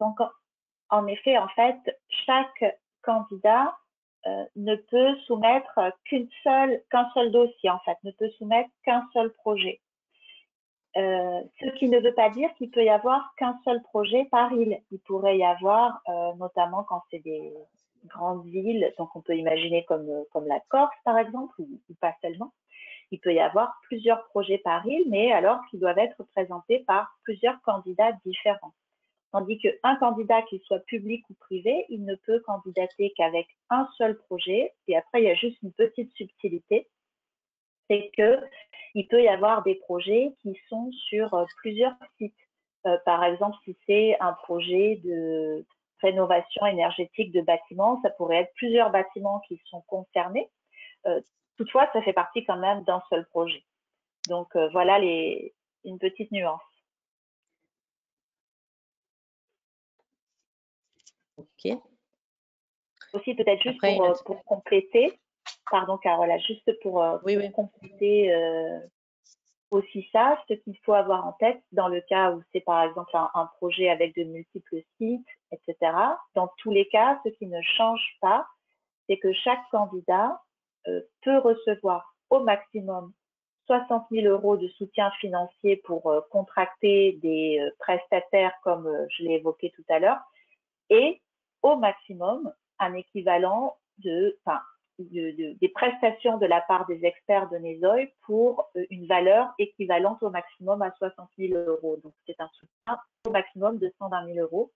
Donc, en effet, en fait, chaque candidat ne peut soumettre qu'un seul dossier, en fait, ne peut soumettre qu'un seul projet. Ce qui ne veut pas dire qu'il peut y avoir qu'un seul projet par île. Il pourrait y avoir, notamment quand c'est des grandes îles, donc on peut imaginer comme la Corse par exemple, ou pas seulement. Il peut y avoir plusieurs projets par île, mais alors qu'ils doivent être présentés par plusieurs candidats différents. Tandis qu'un candidat, qu'il soit public ou privé, il ne peut candidater qu'avec un seul projet. Et après, il y a juste une petite subtilité, c'est qu'il peut y avoir des projets qui sont sur plusieurs sites. Par exemple, si c'est un projet de rénovation énergétique de bâtiments, ça pourrait être plusieurs bâtiments qui sont concernés. Toutefois, ça fait partie quand même d'un seul projet. Donc, voilà une petite nuance. OK. Aussi, peut-être juste pour compléter, pardon Carola, juste pour compléter aussi ça, ce qu'il faut avoir en tête dans le cas où c'est par exemple un projet avec de multiples sites, etc. Dans tous les cas, ce qui ne change pas, c'est que chaque candidat peut recevoir au maximum 60 000 € de soutien financier pour contracter des prestataires, comme je l'ai évoqué tout à l'heure, et au maximum un équivalent des prestations de la part des experts de Nesoy pour une valeur équivalente au maximum à 60 000 €. Donc, c'est un soutien au maximum de 120 000 €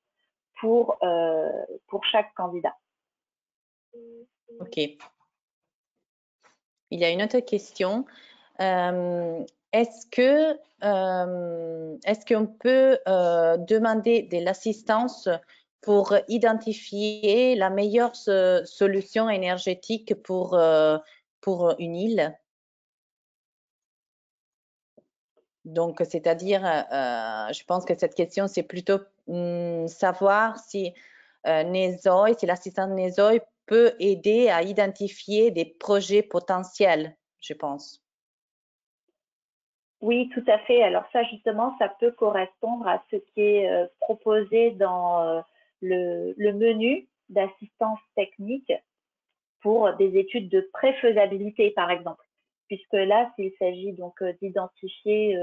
pour chaque candidat. OK. Il y a une autre question. Est-ce qu'on peut demander de l'assistance pour identifier la meilleure solution énergétique pour une île? Donc, c'est-à-dire, je pense que cette question, c'est plutôt savoir si Nesoy, si l'assistant Nesoy peut aider à identifier des projets potentiels, je pense. Oui, tout à fait. Alors ça, justement, ça peut correspondre à ce qui est proposé dans le menu d'assistance technique pour des études de préfaisabilité, par exemple. Puisque là, s'il s'agit donc d'identifier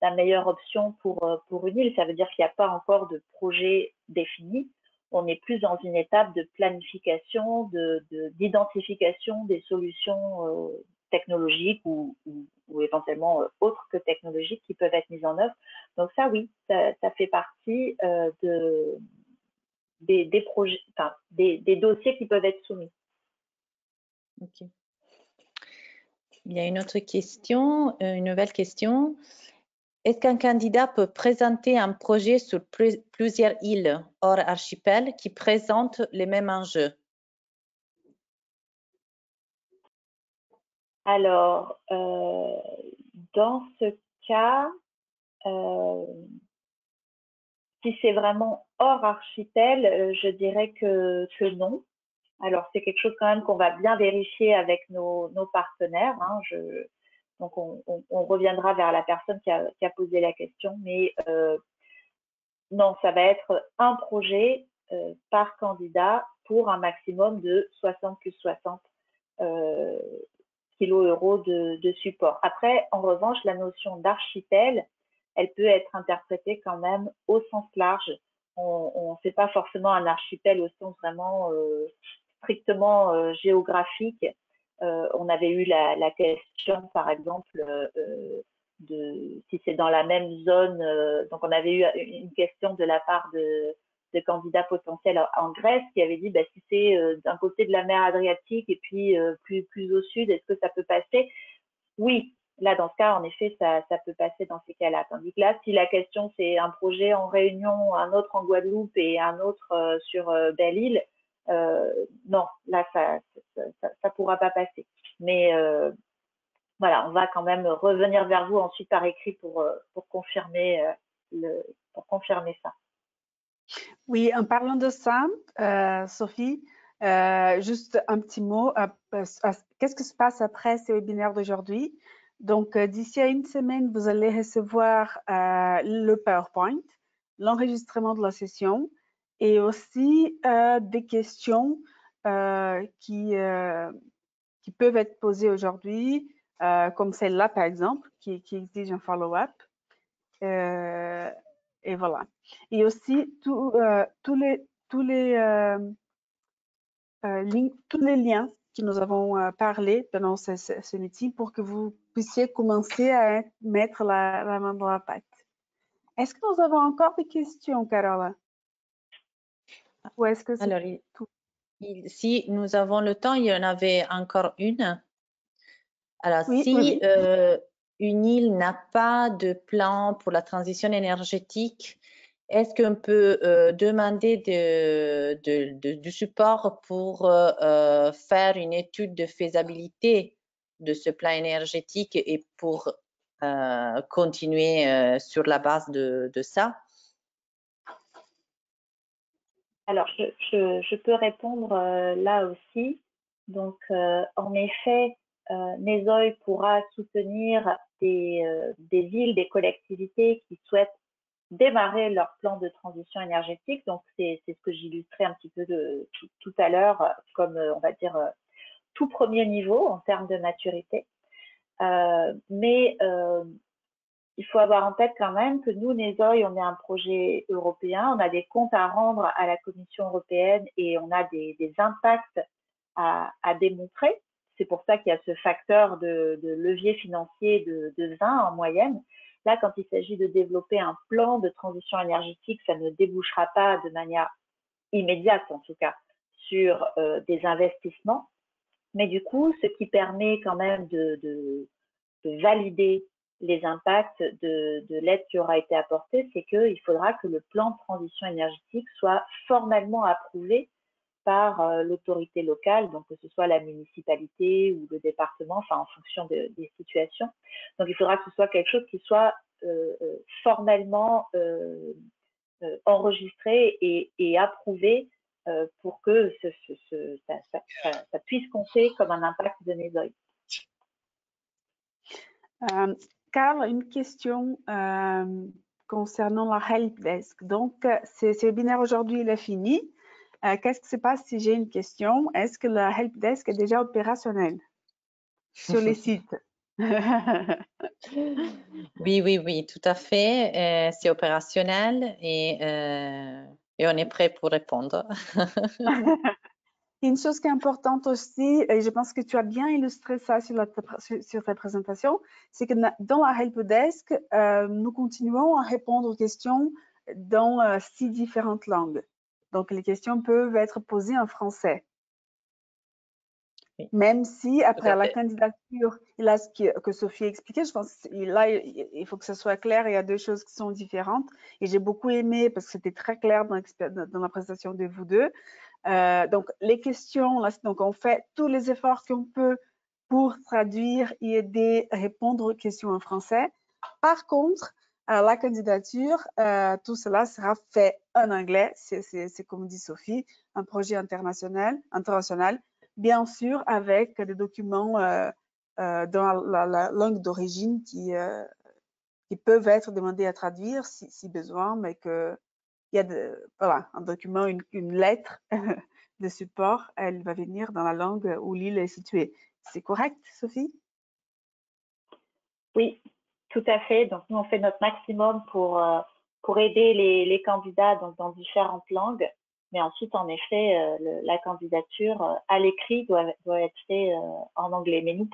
la meilleure option pour une île, ça veut dire qu'il n'y a pas encore de projet défini. On est plus dans une étape de planification, d'identification des solutions technologiques ou éventuellement autres que technologiques qui peuvent être mises en œuvre. Donc ça, oui, ça fait partie des projets, enfin, des dossiers qui peuvent être soumis. Ok. Il y a une autre question, une nouvelle question. Est-ce qu'un candidat peut présenter un projet sur plusieurs îles hors archipel qui présentent les mêmes enjeux? Alors, dans ce cas, si c'est vraiment hors archipel, je dirais que non. Alors, c'est quelque chose quand même qu'on va bien vérifier avec nos partenaires. Hein. Donc, on reviendra vers la personne qui a posé la question. Mais non, ça va être un projet par candidat pour un maximum de 60 plus 60 kilo-euros de support. Après, en revanche, la notion d'archipel, elle peut être interprétée quand même au sens large. On ne fait pas forcément un archipel au sens vraiment strictement géographique. On avait eu la question, par exemple, de si c'est dans la même zone. Donc, on avait eu une question de la part de candidats potentiels en Grèce qui avait dit si c'est d'un côté de la mer Adriatique et puis plus au sud, est-ce que ça peut passer? Oui, là, dans ce cas, en effet, ça peut passer dans ces cas-là. Tandis que là, si la question, c'est un projet en Réunion, un autre en Guadeloupe et un autre sur Belle-Île, non, là, ça pourra pas passer. Mais voilà, on va quand même revenir vers vous ensuite par écrit pour confirmer ça. Oui, en parlant de ça, Sophie, juste un petit mot. Qu'est-ce qui se passe après ce webinaire d'aujourd'hui? Donc, d'ici à une semaine, vous allez recevoir le PowerPoint, l'enregistrement de la session et aussi des questions qui peuvent être posées aujourd'hui, comme celle-là, par exemple, qui exige un follow-up. Et voilà. Et aussi, tous les liens que nous avons parlé pendant ce meeting pour que vous puissiez commencer à mettre la main dans la pâte. Est-ce que nous avons encore des questions, Carola? Ou est-ce que c'est Alors, tout? si nous avons le temps, il y en avait encore une. Alors, Oui, si oui. une île n'a pas de plan pour la transition énergétique, est-ce qu'on peut demander du support pour faire une étude de faisabilité de ce plan énergétique et pour continuer sur la base de ça? Alors, je peux répondre là aussi. Donc, en effet, NESOI pourra soutenir des villes, des collectivités qui souhaitent démarrer leur plan de transition énergétique. Donc, c'est ce que j'illustrais un petit peu tout à l'heure, comme on va dire tout premier niveau en termes de maturité. Mais il faut avoir en tête quand même que nous, NESOI, on est un projet européen, on a des comptes à rendre à la Commission européenne et on a des impacts à démontrer. C'est pour ça qu'il y a ce facteur de levier financier de 20 en moyenne. Là, quand il s'agit de développer un plan de transition énergétique, ça ne débouchera pas de manière immédiate, en tout cas, sur des investissements. Mais du coup, ce qui permet quand même de valider les impacts de l'aide qui aura été apportée, c'est qu'il faudra que le plan de transition énergétique soit formellement approuvé par l'autorité locale, donc que ce soit la municipalité ou le département, enfin en fonction des situations. Donc il faudra que ce soit quelque chose qui soit formellement enregistré et approuvé pour que ça puisse compter comme un impact de NESOI. Carl, une question concernant la helpdesk. Donc, ce webinaire aujourd'hui, il est fini. Qu'est-ce qui se passe si j'ai une question? Est-ce que la helpdesk est déjà opérationnelle sur les sites? Oui, tout à fait. C'est opérationnel et on est prêt pour répondre. Une chose qui est importante aussi, et je pense que tu as bien illustré ça sur ta présentation, c'est que dans la helpdesk, nous continuons à répondre aux questions dans 6 différentes langues. Donc, les questions peuvent être posées en français. Oui. Même si après la candidature, là ce que Sophie a expliqué, je pense que là il faut que ce soit clair, il y a deux choses qui sont différentes et j'ai beaucoup aimé parce que c'était très clair dans la présentation de vous deux. Donc les questions, là, donc on fait tous les efforts qu'on peut pour traduire et aider à répondre aux questions en français. Par contre, à la candidature, tout cela sera fait en anglais, c'est comme dit Sophie, un projet international, bien sûr avec des documents dans la langue d'origine qui peuvent être demandés à traduire si besoin, mais qu'il y a voilà, un document, une lettre de support, elle va venir dans la langue où l'île est située. C'est correct, Sophie? Oui, tout à fait. Donc, nous, on fait notre maximum pour aider les candidats donc, dans différentes langues. Mais ensuite, en effet, la candidature à l'écrit doit être faite en anglais. Mais nous,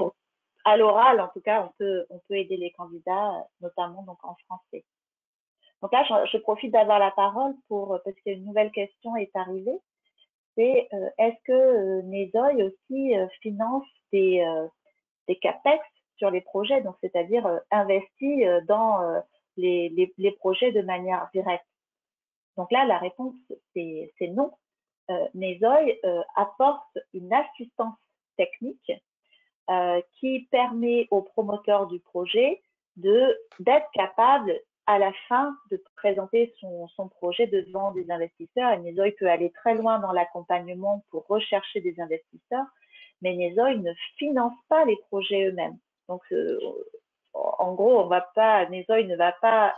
à l'oral, en tout cas, on peut aider les candidats, notamment donc en français. Donc là, je profite d'avoir la parole parce qu'une nouvelle question est arrivée. C'est est-ce que NESOI aussi finance des CAPEX sur les projets, donc c'est-à-dire investi dans les projets de manière directe. Donc là, la réponse, c'est non. Nesoy apporte une assistance technique qui permet au promoteur du projet d'être capable à la fin de présenter son projet devant des investisseurs. Et Nesoy peut aller très loin dans l'accompagnement pour rechercher des investisseurs, mais Nesoy ne finance pas les projets eux-mêmes. Donc, en gros, Nesoy ne va pas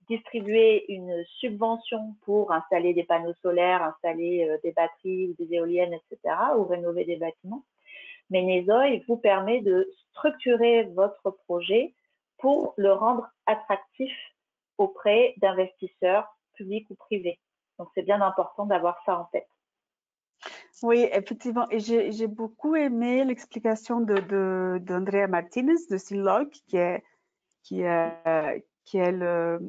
distribuer une subvention pour installer des panneaux solaires, installer des batteries ou des éoliennes, etc., ou rénover des bâtiments. Mais Nesoy vous permet de structurer votre projet pour le rendre attractif auprès d'investisseurs publics ou privés. Donc, c'est bien important d'avoir ça en tête. Oui, effectivement. Et j'ai beaucoup aimé l'explication d'Andrea Martinez de Synlog, qui est le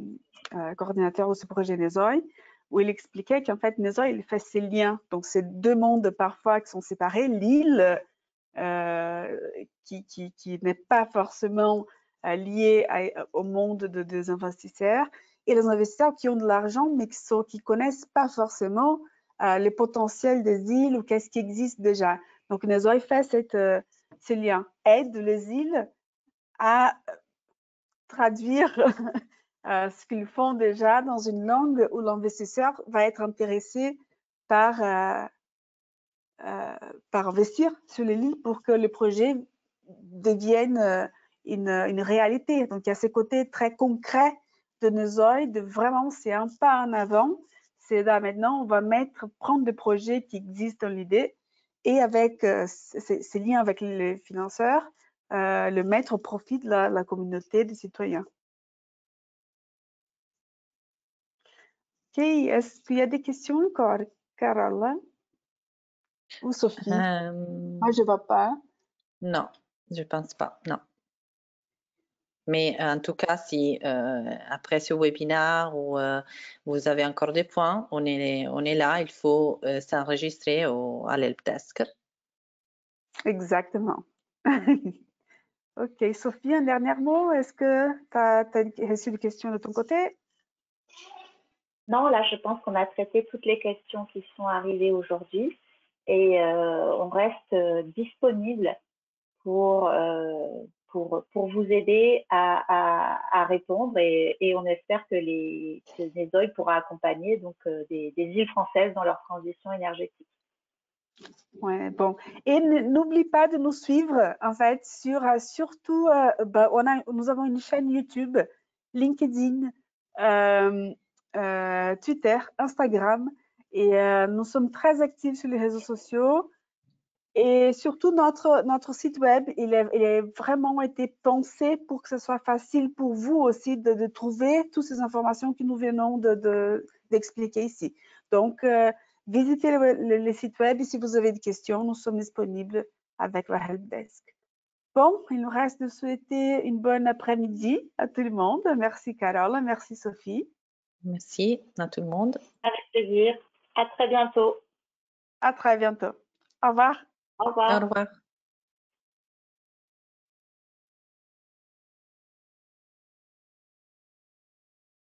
coordinateur de ce projet Nesoy, où il expliquait qu'en fait, Nesoy, il fait ces liens. Donc, c'est deux mondes parfois qui sont séparés. L'île, qui n'est pas forcément lié au monde des investisseurs, et les investisseurs qui ont de l'argent, mais qui connaissent pas forcément les potentiels des îles ou qu'est-ce qui existe déjà. Donc, Nesoy fait ces liens, aide les îles à traduire ce qu'ils font déjà dans une langue où l'investisseur va être intéressé par investir sur les îles pour que le projet devienne une réalité. Donc, il y a ce côté très concret de Nesoy, de vraiment, c'est un pas en avant. C'est là maintenant, on va prendre des projets qui existent dans l'idée et avec ces liens avec les financeurs, le mettre au profit de la communauté des citoyens. Ok, est-ce qu'il y a des questions encore, Carola ou Sophie? Moi, je ne vois pas. Non, je pense pas, non. Mais en tout cas, si après ce webinaire ou vous avez encore des points, on est là, il faut s'enregistrer à l'helpdesk. Exactement. Ok, Sophie, un dernier mot. Est-ce que tu as reçu des questions de ton côté? Non, là, je pense qu'on a traité toutes les questions qui sont arrivées aujourd'hui et on reste disponible pour vous aider à répondre et on espère que Nesoy pourra accompagner donc des îles françaises dans leur transition énergétique. Ouais, bon. Et n'oublie pas de nous suivre, en fait, surtout, nous avons une chaîne YouTube, LinkedIn, Twitter, Instagram, et nous sommes très actifs sur les réseaux sociaux. Et surtout, notre site web, il a vraiment été pensé pour que ce soit facile pour vous aussi de trouver toutes ces informations que nous venons d'expliquer ici. Donc, visitez le site web et si vous avez des questions, nous sommes disponibles avec la helpdesk. Bon, il nous reste de souhaiter une bonne après-midi à tout le monde. Merci Carole, merci Sophie. Merci à tout le monde. Avec plaisir. À très bientôt. À très bientôt. Au revoir. Au revoir. Au revoir.